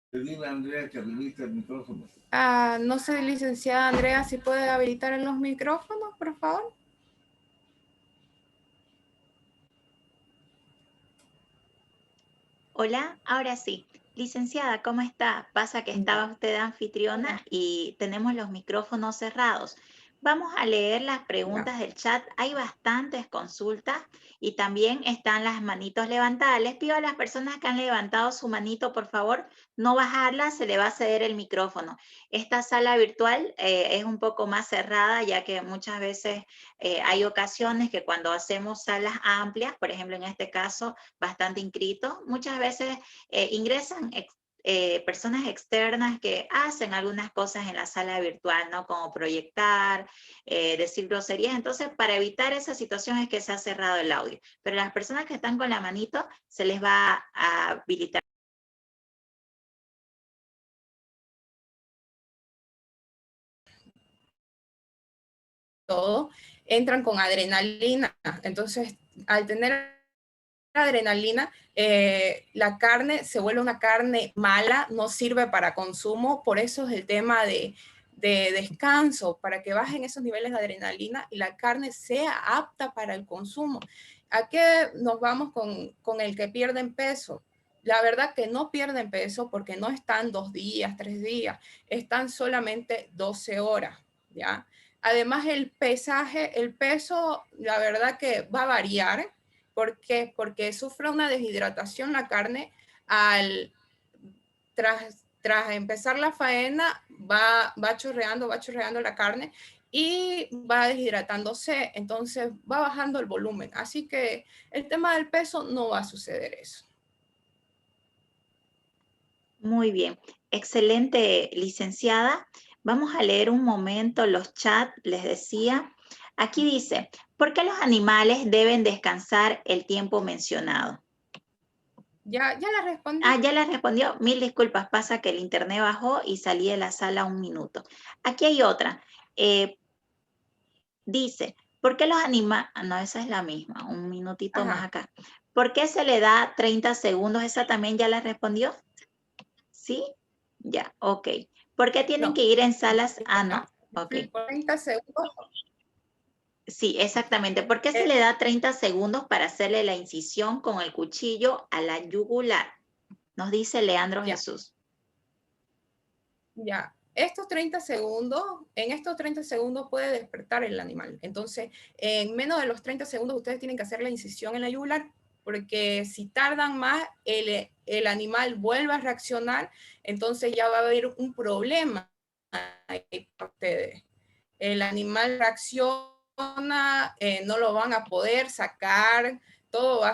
Dile a Andrea que habilite el micrófono. No sé, licenciada Andrea, si puede habilitar en los micrófonos, por favor. Hola, ahora sí. Licenciada, ¿cómo está? Pasa que estaba usted anfitriona y tenemos los micrófonos cerrados. Vamos a leer las Ya. preguntas del chat. Hay bastantes consultas y también están las manitos levantadas. Les pido a las personas que han levantado su manito, por favor, no bajarla, se le va a ceder el micrófono. Esta sala virtual es un poco más cerrada, ya que muchas veces hay ocasiones que cuando hacemos salas amplias, por ejemplo, en este caso, bastante inscritos, muchas veces ingresan personas externas que hacen algunas cosas en la sala virtual, ¿no? Como proyectar, decir groserías. Entonces, para evitar esa situación es que se ha cerrado el audio. Pero las personas que están con la manito, se les va a habilitar. Todo, entran con adrenalina. Entonces, al tener adrenalina, la carne se vuelve una carne mala, no sirve para consumo, por eso es el tema de descanso, para que bajen esos niveles de adrenalina y la carne sea apta para el consumo. ¿A qué nos vamos con el que pierden peso? La verdad que no pierden peso porque no están 2 días, 3 días, están solamente 12 horas, ¿ya? Además, el pesaje, el peso, la verdad que va a variar. ¿Por qué? Porque sufre una deshidratación la carne al, tras empezar la faena, va chorreando la carne y va deshidratándose, entonces va bajando el volumen. Así que el tema del peso no va a suceder eso. Muy bien, excelente, licenciada. Vamos a leer un momento los chats, les decía. Aquí dice, ¿por qué los animales deben descansar el tiempo mencionado? Ya la respondí. Ah, ya la respondió. Mil disculpas, pasa que el internet bajó y salí de la sala un minuto. Aquí hay otra. Dice, ¿por qué los animales? No, esa es la misma, un minutito más Ajá. acá. ¿Por qué se le da 30 segundos? ¿Esa también ya la respondió? ¿Sí? Ya, ok. ¿Por qué tienen No. que ir en salas? Ah, no. Ok. 30 segundos. Sí, exactamente. ¿Por qué se le da 30 segundos para hacerle la incisión con el cuchillo a la yugular? Nos dice Leandro Ya. Jesús. Ya, estos 30 segundos, en estos 30 segundos puede despertar el animal. Entonces, en menos de los 30 segundos ustedes tienen que hacer la incisión en la yugular, porque si tardan más, el animal vuelve a reaccionar, entonces ya va a haber un problema ahí para ustedes. El animal reacciona, no lo van a poder sacar,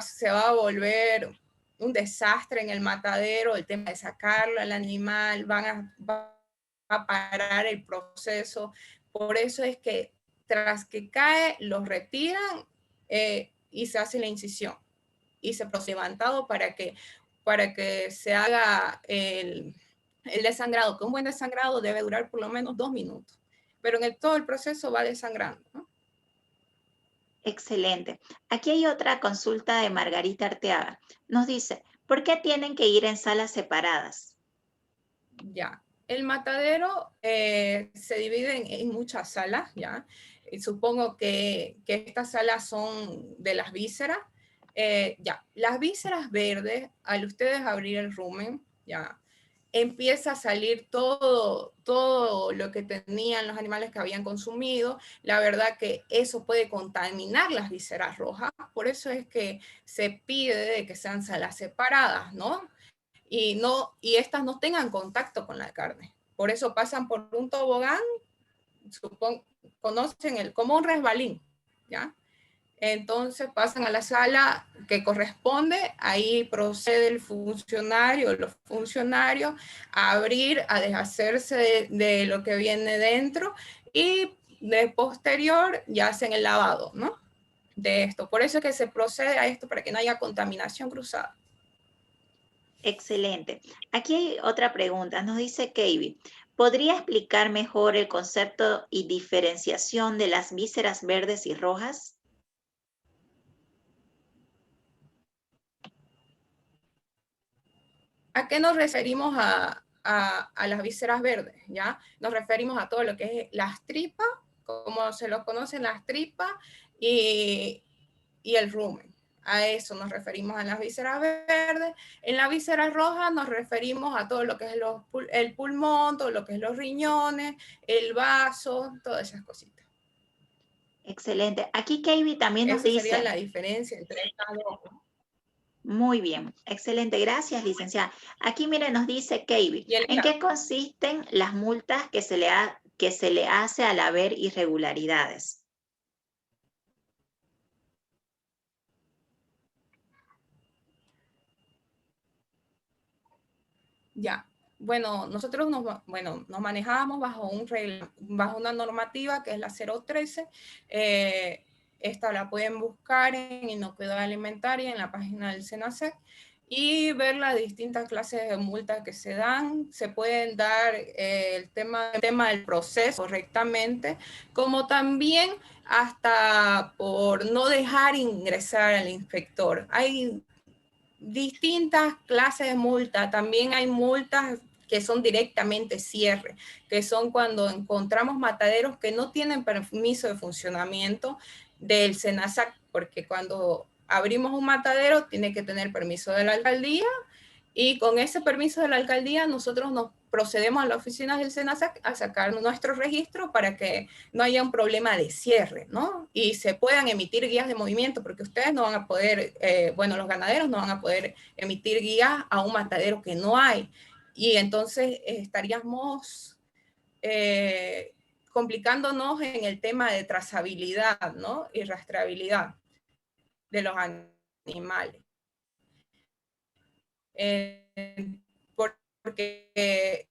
se va a volver un desastre en el matadero, el tema de sacarlo al animal, va a parar el proceso. Por eso es que tras que cae, los retiran y se hace la incisión y se procede levantado para que se haga el desangrado, que un buen desangrado debe durar por lo menos 2 minutos. Pero en todo el proceso va desangrando, ¿no? Excelente. Aquí hay otra consulta de Margarita Arteaga. Nos dice, ¿por qué tienen que ir en salas separadas? Ya. El matadero se divide en muchas salas, ¿ya? Y supongo que estas salas son de las vísceras. Ya, las vísceras verdes, al ustedes abrir el rumen, ya, empieza a salir todo lo que tenían los animales que habían consumido. La verdad que eso puede contaminar las vísceras rojas, por eso es que se pide de que sean salas separadas, ¿no? Y estas no tengan contacto con la carne. Por eso pasan por un tobogán, conocen como un resbalín, ¿ya? Entonces pasan a la sala que corresponde, ahí procede el funcionario, los funcionarios, a abrir, a deshacerse de lo que viene dentro y de posterior ya hacen el lavado, ¿no? De esto. Por eso es que se procede a esto, para que no haya contaminación cruzada. Excelente. Aquí hay otra pregunta. Nos dice Kevin, ¿podría explicar mejor el concepto y diferenciación de las vísceras verdes y rojas? ¿A qué nos referimos a las vísceras verdes? ¿Ya? Nos referimos a todo lo que es las tripas, como se lo conocen las tripas, y, y el rumen. A eso nos referimos a las vísceras verdes. En la víscera roja nos referimos a todo lo que es el pulmón, todo lo que es los riñones, el vaso, todas esas cositas. Excelente. Aquí Kevin también nos Esa sería dice, la diferencia entre estas dos, ¿no? muy bien, excelente, gracias, licenciada. Aquí, mire, nos dice Kevin, Y el ¿en qué consisten las multas que que se le hace al haber irregularidades? Ya. Bueno, nosotros nos manejábamos bajo una normativa que es la 013. Esta la pueden buscar en inocuidad alimentaria en la página del SENASEC y ver las distintas clases de multas que se dan. Se pueden dar el tema del proceso correctamente, como también hasta por no dejar ingresar al inspector. Hay distintas clases de multa. También hay multas que son directamente cierre, que son cuando encontramos mataderos que no tienen permiso de funcionamiento del SENASAC, porque cuando abrimos un matadero tiene que tener permiso de la alcaldía y con ese permiso de la alcaldía nosotros nos procedemos a las oficinas del SENASAC a sacar nuestro registro para que no haya un problema de cierre, ¿no? Y se puedan emitir guías de movimiento, porque ustedes no van a poder, bueno, los ganaderos no van a poder emitir guías a un matadero que no hay. Y entonces estaríamos complicándonos en el tema de trazabilidad, ¿no? Y rastreabilidad de los animales. Porque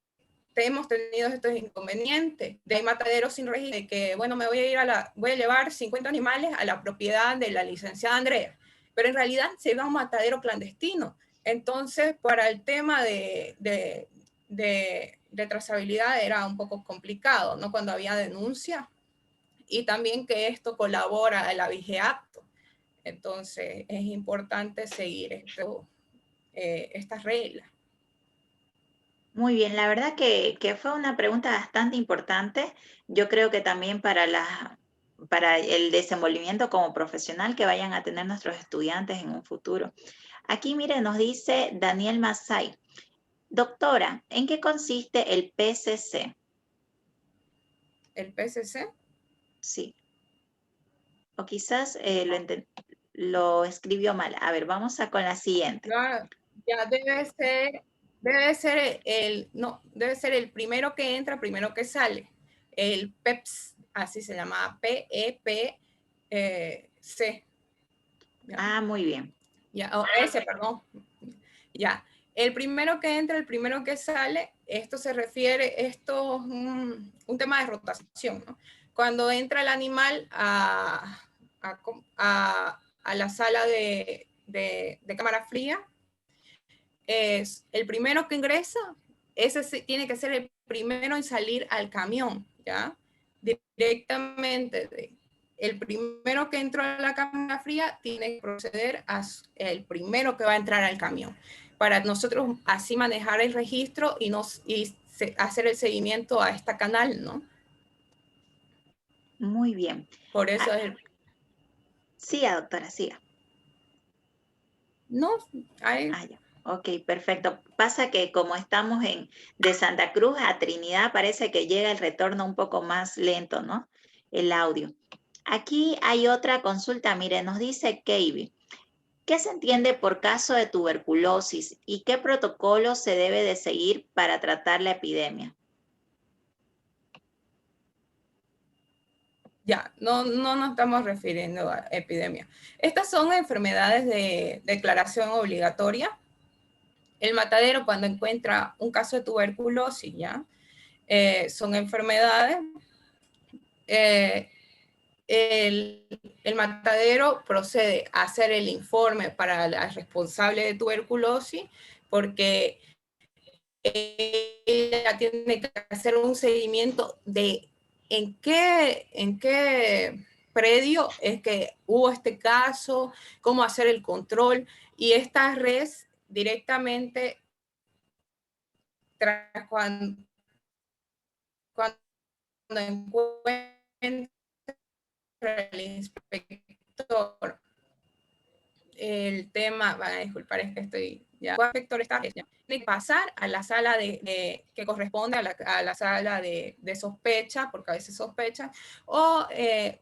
hemos tenido estos inconvenientes de mataderos sin registro, de que, bueno, voy a llevar 50 animales a la propiedad de la licenciada Andrea, pero en realidad se iba a un matadero clandestino. Entonces, para el tema de trazabilidad era un poco complicado, ¿no? Cuando había denuncia, y también que esto colabora a la vigeacto. Entonces, es importante seguir estas reglas. Muy bien, la verdad que fue una pregunta bastante importante. Yo creo que también para para el desenvolvimiento como profesional que vayan a tener nuestros estudiantes en un futuro. Aquí, mire, nos dice Daniel Masay. Doctora, ¿en qué consiste el PCC? El PCC. Sí, o quizás lo escribió mal. A ver, vamos a con la siguiente. Ya debe ser el primero que entra, primero que sale. El PEPS, así se llama, PEPC. Ah, muy bien. Ya, ese, perdón. Ya. El primero que entra, el primero que sale, esto es un tema de rotación, ¿no? Cuando entra el animal a la sala de cámara fría, es el primero que ingresa, ese tiene que ser el primero en salir al camión, ¿ya? Directamente, el primero que entró a la cámara fría tiene que proceder a el primero que va a entrar al camión, para nosotros así manejar el registro y hacer el seguimiento a esta canal, ¿no? Muy bien. Por eso Ah, es el... siga, doctora, siga. No, hay... Ah, ya. Ok, perfecto. Pasa que como estamos de Santa Cruz a Trinidad, parece que llega el retorno un poco más lento, ¿no? El audio. Aquí hay otra consulta. Mire, nos dice Kevin. ¿Qué se entiende por caso de tuberculosis y qué protocolo se debe de seguir para tratar la epidemia? Ya, no nos estamos refiriendo a epidemia. Estas son enfermedades de declaración obligatoria. El matadero, cuando encuentra un caso de tuberculosis, ya, son enfermedades. eh, el matadero procede a hacer el informe para la responsable de tuberculosis, porque ella tiene que hacer un seguimiento de en qué predio es que hubo este caso, cómo hacer el control, y esta red directamente cuando encuentra el inspector el tema, van a disculpar, es que estoy ya, el inspector está, que pasar a la sala que corresponde a la sala de sospecha, porque a veces sospechan, o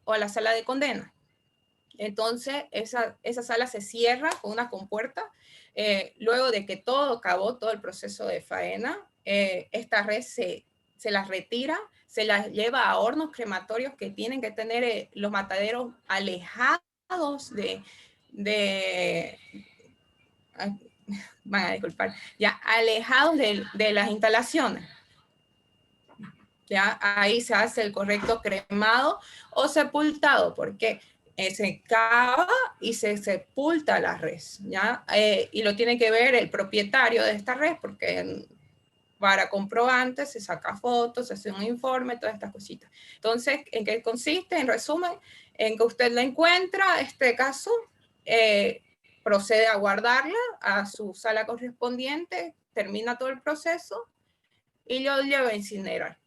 a la sala de condena. Entonces, esa sala se cierra con una compuerta. Luego de que todo acabó, todo el proceso de faena, esta red se las retira, se las lleva a hornos crematorios que tienen que tener los mataderos alejados van a disculpar, ya alejados de las instalaciones. Ya ahí se hace el correcto cremado o sepultado, porque se cava y se sepulta la res, ¿ya? Y lo tiene que ver el propietario de esta res, porque para comprobantes se saca fotos, se hace un informe, todas estas cositas. Entonces, ¿en qué consiste? En resumen, en que usted la encuentra, este caso, procede a guardarla a su sala correspondiente, termina todo el proceso y lo lleva a incinerar.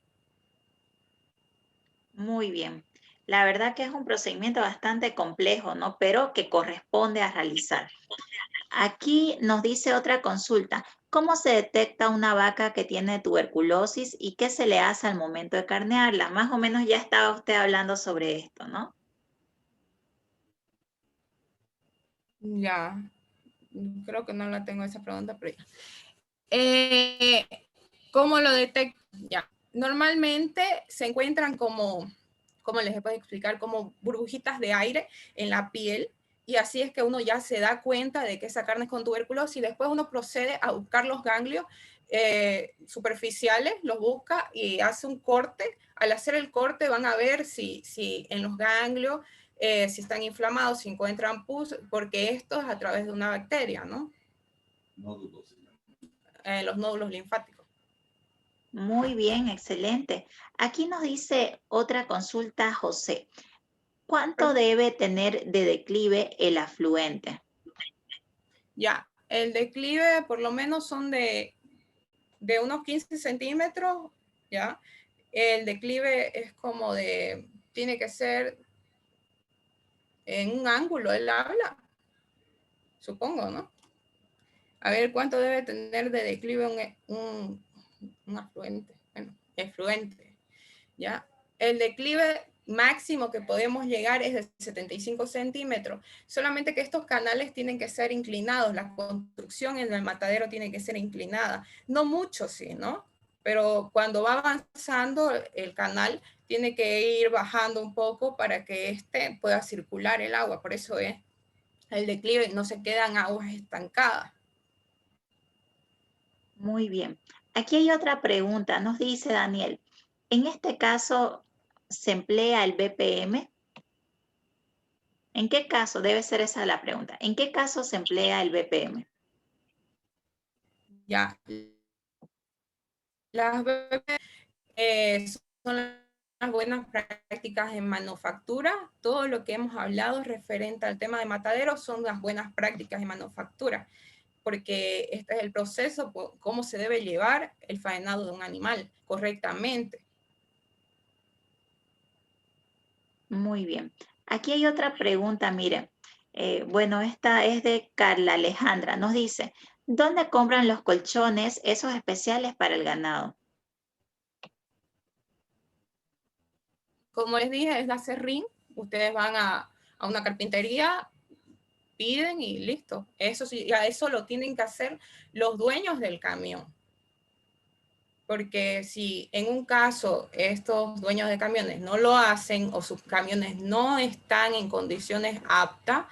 Muy bien. La verdad que es un procedimiento bastante complejo, ¿no? Pero que corresponde a realizar. Aquí nos dice otra consulta. ¿Cómo se detecta una vaca que tiene tuberculosis y qué se le hace al momento de carnearla? Más o menos ya estaba usted hablando sobre esto, ¿no? Ya, creo que no la tengo esa pregunta, pero ya. ¿Cómo lo detecto? Ya, normalmente se encuentran como les puedo explicar, como burbujitas de aire en la piel, y así es que uno ya se da cuenta de que esa carne es con tuberculosis, y después uno procede a buscar los ganglios superficiales, los busca y hace un corte. Al hacer el corte van a ver si en los ganglios, si están inflamados, si encuentran pus, porque esto es a través de una bacteria, ¿no? Nódulos. Los nódulos linfáticos. Muy bien, excelente. Aquí nos dice otra consulta, José. ¿Cuánto debe tener de declive el afluente? Ya, el declive por lo menos son de unos 15 centímetros, ¿ya? El declive es como tiene que ser en un ángulo del habla, supongo, ¿no? A ver, ¿cuánto debe tener de declive un afluente? Bueno, efluente, ¿ya? El declive máximo que podemos llegar es de 75 centímetros, solamente que estos canales tienen que ser inclinados, la construcción en el matadero tiene que ser inclinada, no mucho, sí, ¿no? Pero cuando va avanzando el canal tiene que ir bajando un poco para que pueda circular el agua, por eso es el declive, no se quedan aguas estancadas. Muy bien. Aquí hay otra pregunta. Nos dice Daniel, en este caso, ¿se emplea el BPM? ¿En qué caso? Debe ser esa la pregunta. ¿En qué caso se emplea el BPM? Ya, las BPM son las buenas prácticas en manufactura. Todo lo que hemos hablado referente al tema de matadero son las buenas prácticas en manufactura, porque este es el proceso, cómo se debe llevar el faenado de un animal correctamente. Muy bien. Aquí hay otra pregunta, mire. Bueno, esta es de Carla Alejandra. Nos dice, ¿dónde compran los colchones esos especiales para el ganado? Como les dije, es la serrín. Ustedes van a una carpintería, piden y listo. Eso sí, ya eso lo tienen que hacer los dueños del camión. Porque si en un caso estos dueños de camiones no lo hacen o sus camiones no están en condiciones aptas,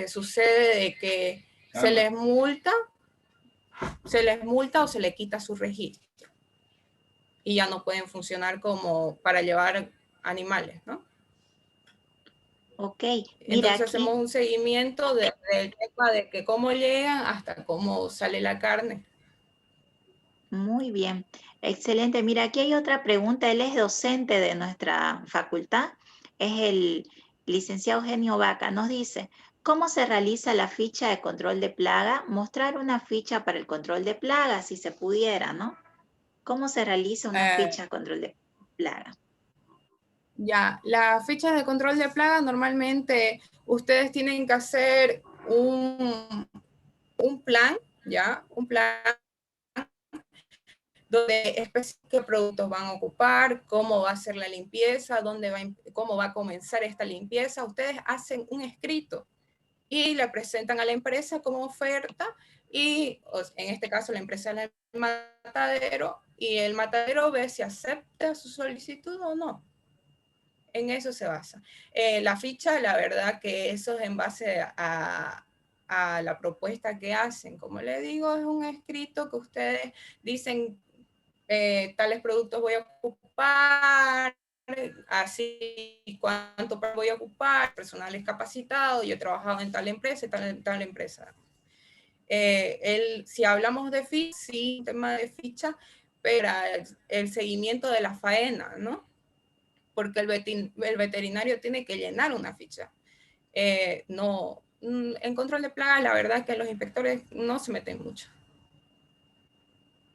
sucede de que se les multa o se les quita su registro y ya no pueden funcionar como para llevar animales, ¿no? Ok, mira Entonces hacemos aquí. un seguimiento del tema de que cómo llegan hasta cómo sale la carne. Muy bien, excelente. Mira, aquí hay otra pregunta. Él es docente de nuestra facultad. Es el licenciado Eugenio Vaca. Nos dice, ¿cómo se realiza la ficha de control de plaga? Mostrar una ficha para el control de plaga, si se pudiera, ¿no? ¿Cómo se realiza una ficha de control de plaga? Ya, las fichas de control de plaga normalmente ustedes tienen que hacer un plan ¿ya? Un plan donde especifica qué productos van a ocupar, cómo va a ser la limpieza, cómo va a comenzar esta limpieza. Ustedes hacen un escrito y le presentan a la empresa como oferta y en este caso la empresa es el matadero y el matadero ve si acepta su solicitud o no. En eso se basa. La ficha, la verdad que eso es en base a la propuesta que hacen. Como le digo, es un escrito que ustedes dicen tales productos voy a ocupar, así cuánto voy a ocupar, personal es capacitado, yo he trabajado en tal empresa y tal empresa. Si hablamos de ficha, sí, tema de ficha, pero el seguimiento de la faena, ¿no? Porque el veterinario tiene que llenar una ficha. En control de plagas, la verdad que los inspectores no se meten mucho.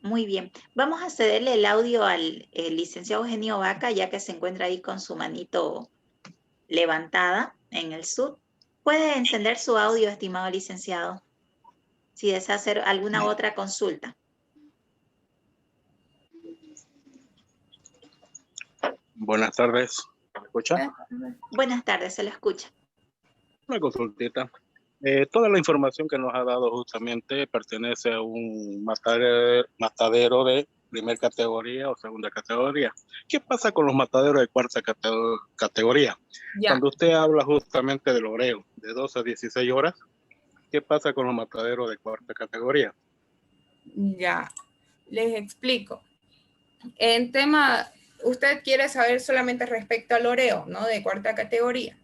Muy bien. Vamos a cederle el audio al licenciado Eugenio Vaca, ya que se encuentra ahí con su manito levantada en el sud. Puede encender su audio, estimado licenciado, si desea hacer alguna otra consulta. Buenas tardes, ¿me escucha? Buenas tardes, se lo escucha. Una consultita. Toda la información que nos ha dado justamente pertenece a un matadero de primera categoría o segunda categoría. ¿Qué pasa con los mataderos de cuarta categoría? Ya. Cuando usted habla justamente del oreo de 12 a 16 horas, ¿qué pasa con los mataderos de cuarta categoría? Ya, les explico. En tema, usted quiere saber solamente respecto al oreo, ¿no? De cuarta categoría.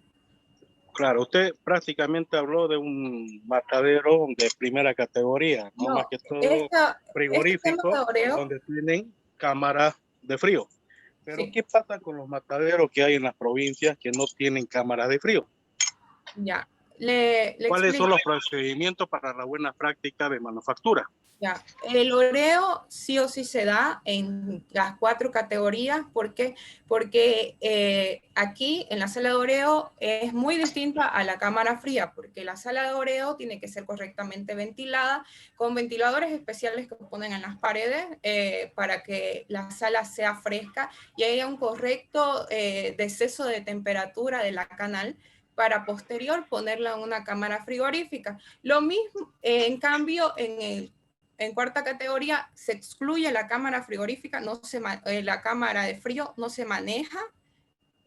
Claro, usted prácticamente habló de un matadero de primera categoría, no más que todo Este tema de frigorífico, oreo, donde tienen cámaras de frío. Pero sí. ¿qué pasa con los mataderos que hay en las provincias que no tienen cámaras de frío? Ya, le ¿Cuáles explico. son los procedimientos para la buena práctica de manufactura? Ya, el oreo sí o sí se da en las 4 categorías. ¿Por qué? Porque aquí en la sala de oreo es muy distinta a la cámara fría, porque la sala de oreo tiene que ser correctamente ventilada con ventiladores especiales que ponen en las paredes para que la sala sea fresca y haya un correcto deceso de temperatura de la canal para posterior ponerla en una cámara frigorífica. Lo mismo, en cambio, en cuarta categoría se excluye la cámara frigorífica, la cámara de frío no se maneja,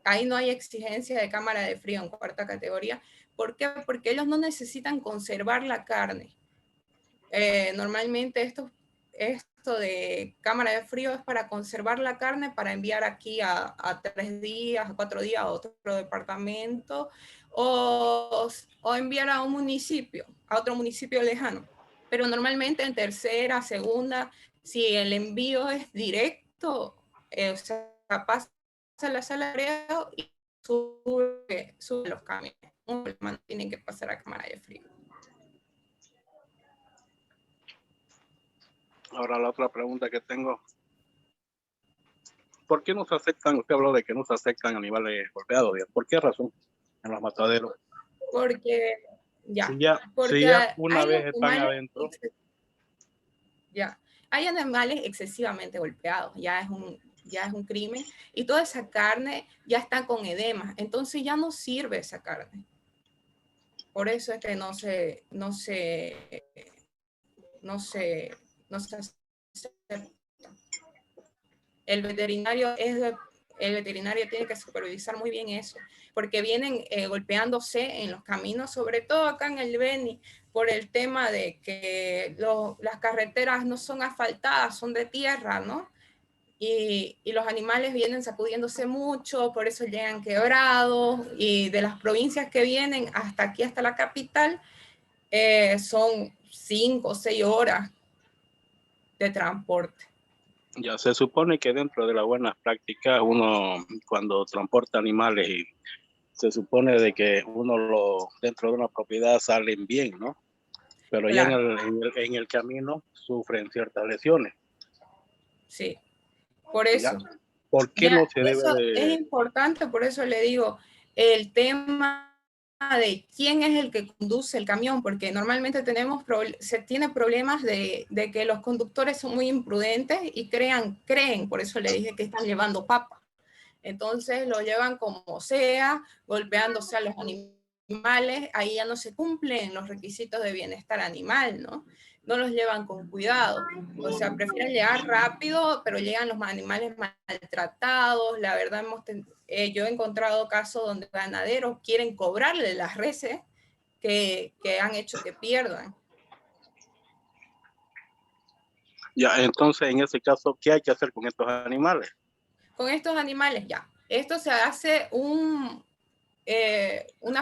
ahí no hay exigencia de cámara de frío en cuarta categoría. ¿Por qué? Porque ellos no necesitan conservar la carne. Normalmente esto de cámara de frío es para conservar la carne, para enviar aquí a 3 días, a 4 días a otro departamento o enviar a un municipio, a otro municipio lejano. Pero normalmente en tercera, segunda, si el envío es directo, o sea, pasa a la sala de areo y sube los camiones. Tienen que pasar a cámara de frío. Ahora la otra pregunta que tengo. ¿Por qué no se aceptan? Usted habló de que no se aceptan animales golpeados. ¿Por qué razón en los mataderos? Porque Si ya una hay vez están animales, adentro. hay animales excesivamente golpeados, ya es un crimen, y toda esa carne ya está con edema, entonces ya no sirve esa carne. Por eso es que no se acepta. El veterinario tiene que supervisar muy bien eso, porque vienen golpeándose en los caminos, sobre todo acá en el Beni, por el tema de que las carreteras no son asfaltadas, son de tierra, ¿no? Y los animales vienen sacudiéndose mucho, por eso llegan quebrados, y de las provincias que vienen hasta aquí, hasta la capital, son 5 o 6 horas de transporte. Ya se supone que dentro de las buenas prácticas, uno cuando transporta animales y se supone de que dentro de una propiedad salen bien, ¿no? Pero ya Claro. en el camino sufren ciertas lesiones. Sí, por eso. ¿Ya? ¿Por qué no se debe Eso es de...? importante, por eso le digo, el tema de quién es el que conduce el camión, porque normalmente se tiene problemas de que los conductores son muy imprudentes y creen, por eso le dije que están llevando papa. Entonces lo llevan como sea, golpeándose a los animales, ahí ya no se cumplen los requisitos de bienestar animal, ¿no? No los llevan con cuidado, o sea, prefieren llegar rápido, pero llegan los animales maltratados. La verdad, yo he encontrado casos donde ganaderos quieren cobrarle las reses que han hecho que pierdan. Ya, entonces, en ese caso, ¿qué hay que hacer con estos animales? Con estos animales, ya. Esto se hace una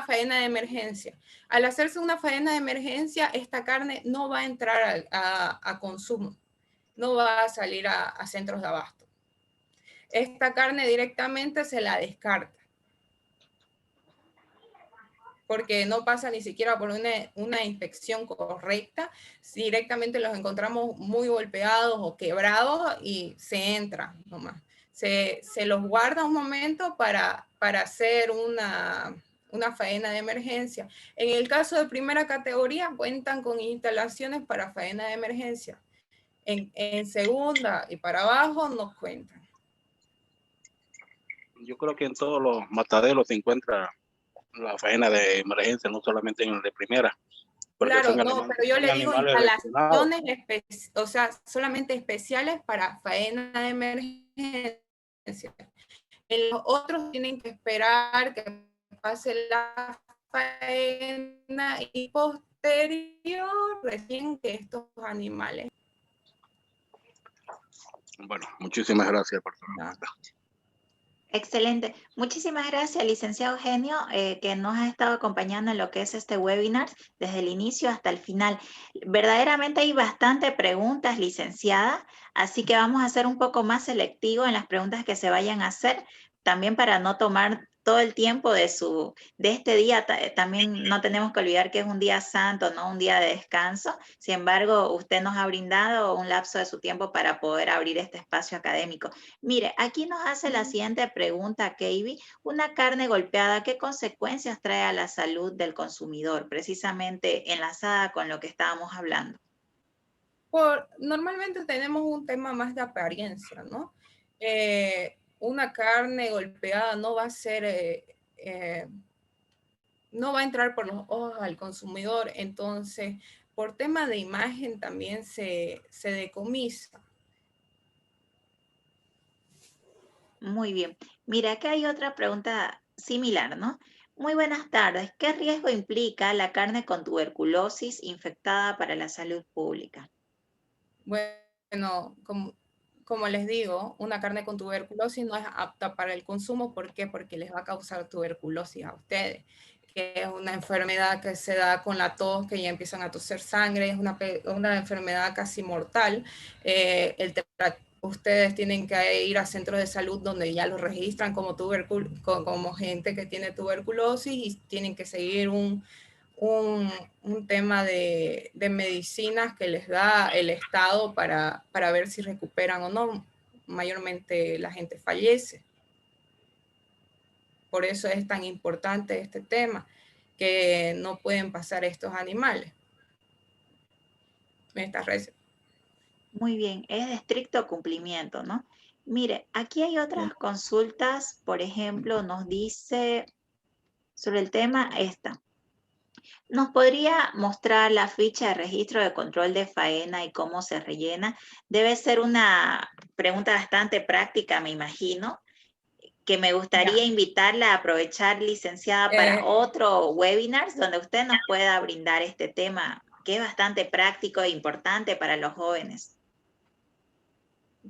faena de emergencia. Al hacerse una faena de emergencia, esta carne no va a entrar a consumo, no va a salir a centros de abasto. Esta carne directamente se la descarta, porque no pasa ni siquiera por una inspección correcta. Directamente los encontramos muy golpeados o quebrados y se entra nomás. Se los guarda un momento para hacer una faena de emergencia. En el caso de primera categoría, cuentan con instalaciones para faena de emergencia. En segunda y para abajo no cuentan. Yo creo que en todos los mataderos se encuentra la faena de emergencia, no solamente en el de primera. Claro, no, pero yo le digo instalaciones, instalaciones, o sea, solamente especiales para faena de emergencia. En los otros tienen que esperar que pase la faena y posterior recién que estos animales. Bueno, muchísimas gracias por tu respuesta. Excelente. Muchísimas gracias, licenciado Eugenio, que nos ha estado acompañando en lo que es este webinar desde el inicio hasta el final. Verdaderamente hay bastante preguntas, licenciada, así que vamos a ser un poco más selectivos en las preguntas que se vayan a hacer, también para no tomar todo el tiempo de este día. También no tenemos que olvidar que es un día santo, no un día de descanso. Sin embargo, usted nos ha brindado un lapso de su tiempo para poder abrir este espacio académico. Mire, aquí nos hace la siguiente pregunta, Keivi. Una carne golpeada, ¿qué consecuencias trae a la salud del consumidor? Precisamente enlazada con lo que estábamos hablando. Normalmente tenemos un tema más de apariencia, ¿no? Una carne golpeada no va a ser, no va a entrar por los ojos al consumidor, entonces por tema de imagen también se decomisa. Muy bien. Mira, acá hay otra pregunta similar, ¿no? Muy buenas tardes. ¿Qué riesgo implica la carne con tuberculosis infectada para la salud pública? Bueno, como les digo, una carne con tuberculosis no es apta para el consumo. ¿Por qué? Porque les va a causar tuberculosis a ustedes, que es una enfermedad que se da con la tos, que ya empiezan a toser sangre, es una enfermedad casi mortal. Ustedes tienen que ir a centros de salud donde ya los registran como gente que tiene tuberculosis y tienen que seguir un tema de medicinas que les da el Estado para ver si recuperan o no. Mayormente la gente fallece. Por eso es tan importante este tema, que no pueden pasar estos animales. Estas reses. Muy bien, es de estricto cumplimiento, ¿no? Mire, aquí hay otras consultas, por ejemplo, nos dice sobre el tema esta. ¿Nos podría mostrar la ficha de registro de control de faena y cómo se rellena? Debe ser una pregunta bastante práctica, me imagino, que me gustaría invitarla a aprovechar, licenciada, para otro webinar donde usted nos pueda brindar este tema, que es bastante práctico e importante para los jóvenes.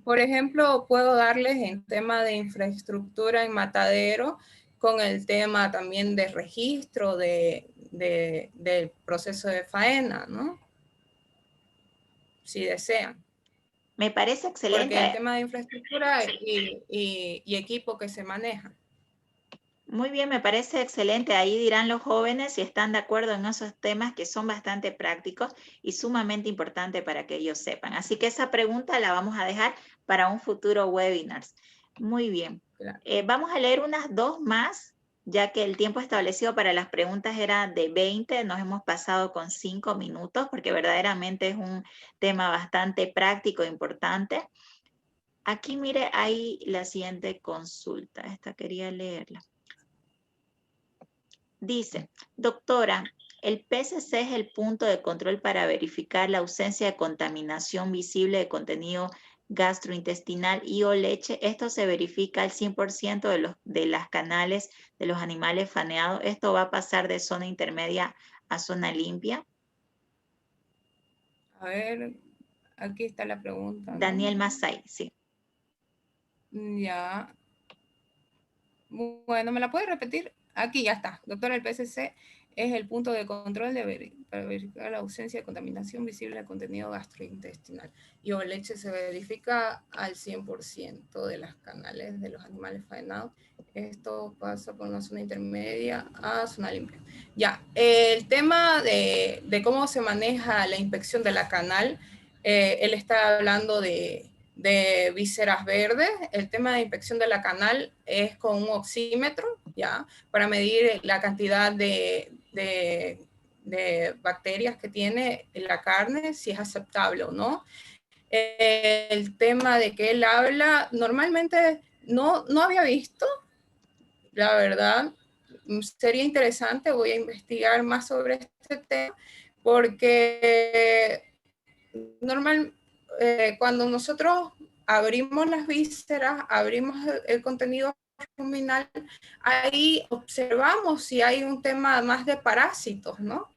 Por ejemplo, puedo darles en tema de infraestructura en matadero, con el tema también de registro del proceso de faena, ¿no? Si desean. Me parece excelente. Porque el tema de infraestructura y equipo que se maneja. Muy bien, me parece excelente. Ahí dirán los jóvenes si están de acuerdo en esos temas que son bastante prácticos y sumamente importantes para que ellos sepan. Así que esa pregunta la vamos a dejar para un futuro webinar. Muy bien. Claro. Vamos a leer unas dos más ya que el tiempo establecido para las preguntas era de 20, nos hemos pasado con 5 minutos, porque verdaderamente es un tema bastante práctico e importante. Aquí mire, hay la siguiente consulta, esta quería leerla. Dice, doctora, el PCC es el punto de control para verificar la ausencia de contaminación visible de contenido gastrointestinal y o leche. Esto se verifica al 100% de las canales de los animales faneados. Esto va a pasar de zona intermedia a zona limpia. A ver, aquí está la pregunta, ¿no? Daniel Masay, sí. Ya. Bueno, ¿me la puede repetir? Aquí ya está. Doctora, el PCC es el punto de control para verificar la ausencia de contaminación visible de contenido gastrointestinal. Y o leche se verifica al 100% de las canales de los animales faenados. Esto pasa por una zona intermedia a zona limpia. Ya, el tema de cómo se maneja la inspección de la canal, él está hablando de vísceras verdes. El tema de inspección de la canal es con un oxímetro, ¿ya? Para medir la cantidad de bacterias que tiene la carne, si es aceptable o no. El tema de que él habla, normalmente no había visto, la verdad. Sería interesante, voy a investigar más sobre este tema, porque cuando nosotros abrimos las vísceras, abrimos el contenido ruminal, ahí observamos si hay un tema más de parásitos, ¿no?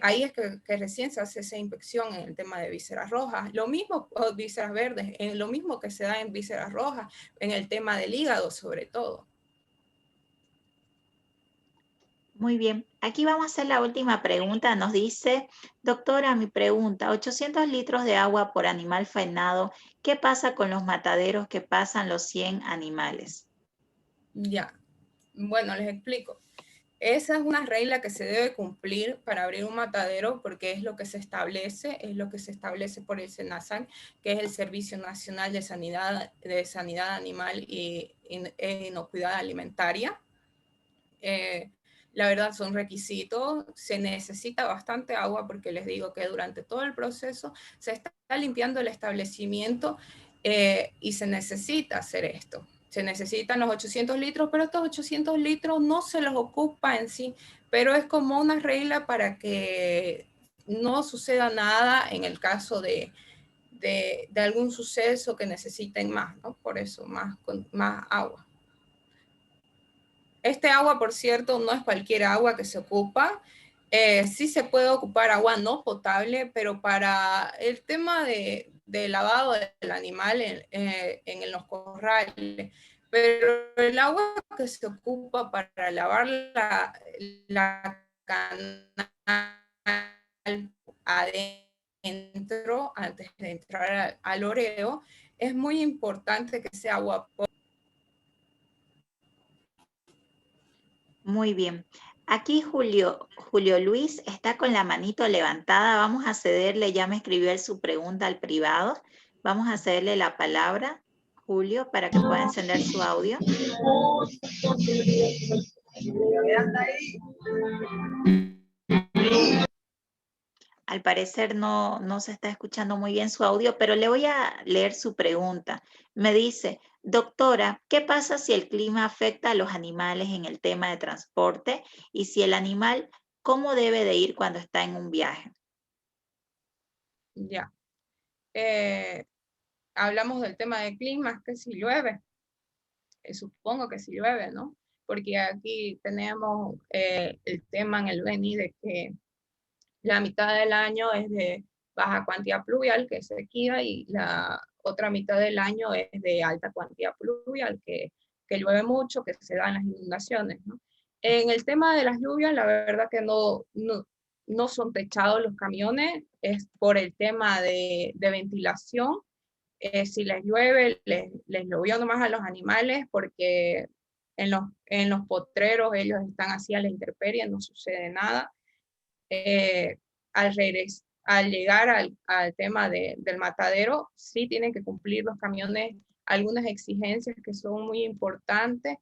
Ahí es que recién se hace esa inspección en el tema de vísceras rojas. Lo mismo, o vísceras verdes, lo mismo que se da en vísceras rojas, en el tema del hígado sobre todo. Muy bien, aquí vamos a hacer la última pregunta. Nos dice, doctora, mi pregunta, 800 litros de agua por animal faenado, ¿qué pasa con los mataderos que pasan los 100 animales? Ya, bueno, les explico. Esa es una regla que se debe cumplir para abrir un matadero, porque es lo que se establece por el SENASAN, que es el Servicio Nacional de Sanidad Animal e Inocuidad Alimentaria. La verdad son requisitos, se necesita bastante agua, porque les digo que durante todo el proceso se está limpiando el establecimiento y se necesita hacer esto. Se necesitan los 800 litros, pero estos 800 litros no se los ocupa en sí, pero es como una regla para que no suceda nada en el caso de algún suceso que necesiten más, ¿no? Por eso, más agua. Este agua, por cierto, no es cualquier agua que se ocupa. Sí se puede ocupar agua no potable, pero para el tema de lavado del animal en los corrales. Pero el agua que se ocupa para lavar la canal adentro, antes de entrar al oreo, es muy importante que sea agua potable. Muy bien. Aquí Julio Luis está con la manito levantada. Vamos a cederle, ya me escribió él su pregunta al privado. Vamos a cederle la palabra, Julio, para que pueda encender su audio. Al parecer no se está escuchando muy bien su audio, pero le voy a leer su pregunta. Me dice, doctora, ¿qué pasa si el clima afecta a los animales en el tema de transporte? Y si el animal, ¿cómo debe de ir cuando está en un viaje? Ya. Hablamos del tema de clima, que si llueve, supongo que si llueve, ¿no? Porque aquí tenemos el tema en el Beni de que la mitad del año es de baja cuantía pluvial, que es sequía, y la otra mitad del año es de alta cuantía pluvial, que llueve mucho, que se dan las inundaciones, ¿no? En el tema de las lluvias, la verdad que no son techados los camiones, es por el tema de ventilación. Si les llueve, les llovió nomás a los animales, porque en los potreros ellos están así a la intemperie, no sucede nada. Al llegar al tema del matadero, sí tienen que cumplir los camiones algunas exigencias que son muy importantes.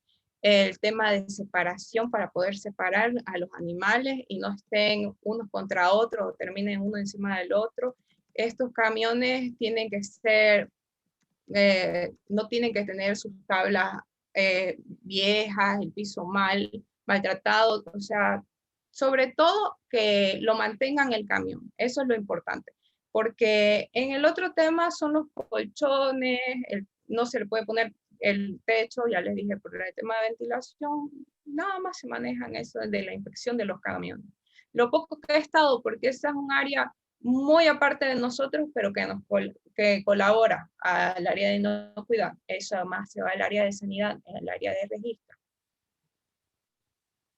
el tema de separación para poder separar a los animales y no estén unos contra otros o terminen uno encima del otro. Estos camiones tienen que ser, no tienen que tener sus tablas viejas, el piso maltratado, o sea, sobre todo que lo mantengan el camión, eso es lo importante. Porque en el otro tema son los colchones, no se le puede poner el techo, ya les dije, por el tema de ventilación, nada más se manejan eso de la inspección de los camiones. Lo poco que he estado, porque esa es un área muy aparte de nosotros, pero que colabora al área de inocuidad, eso además se va al área de sanidad, al área de registro.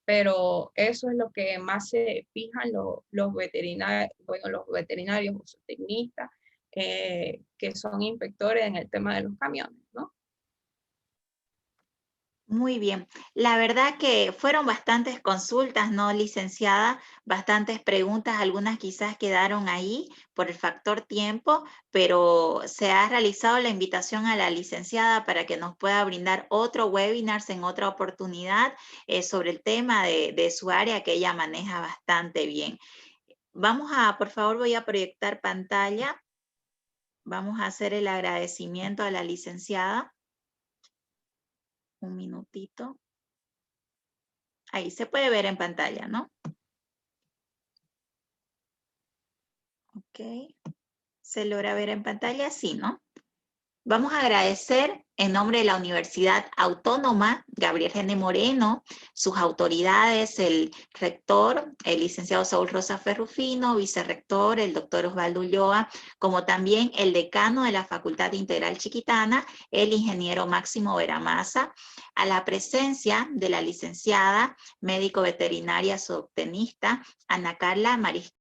Pero eso es lo que más se fijan los veterinarios, bueno, los veterinarios o zootecnistas, que son inspectores en el tema de los camiones, ¿no? Muy bien. La verdad que fueron bastantes consultas, ¿no, licenciada? Bastantes preguntas, algunas quizás quedaron ahí por el factor tiempo, pero se ha realizado la invitación a la licenciada para que nos pueda brindar otro webinar en otra oportunidad sobre el tema de su área que ella maneja bastante bien. Vamos a, por favor, voy a proyectar pantalla. Vamos a hacer el agradecimiento a la licenciada. Un minutito. Ahí se puede ver en pantalla, ¿no? Ok. ¿Se logra ver en pantalla? Sí, ¿no? Vamos a agradecer en nombre de la Universidad Autónoma Gabriel René Moreno, sus autoridades, el rector, el licenciado Saúl Rosa Ferrufino, vicerrector, el doctor Osvaldo Ulloa, como también el decano de la Facultad Integral Chiquitana, el ingeniero Máximo Veramasa, a la presencia de la licenciada médico veterinaria zootecnista Ana Carla Mariscal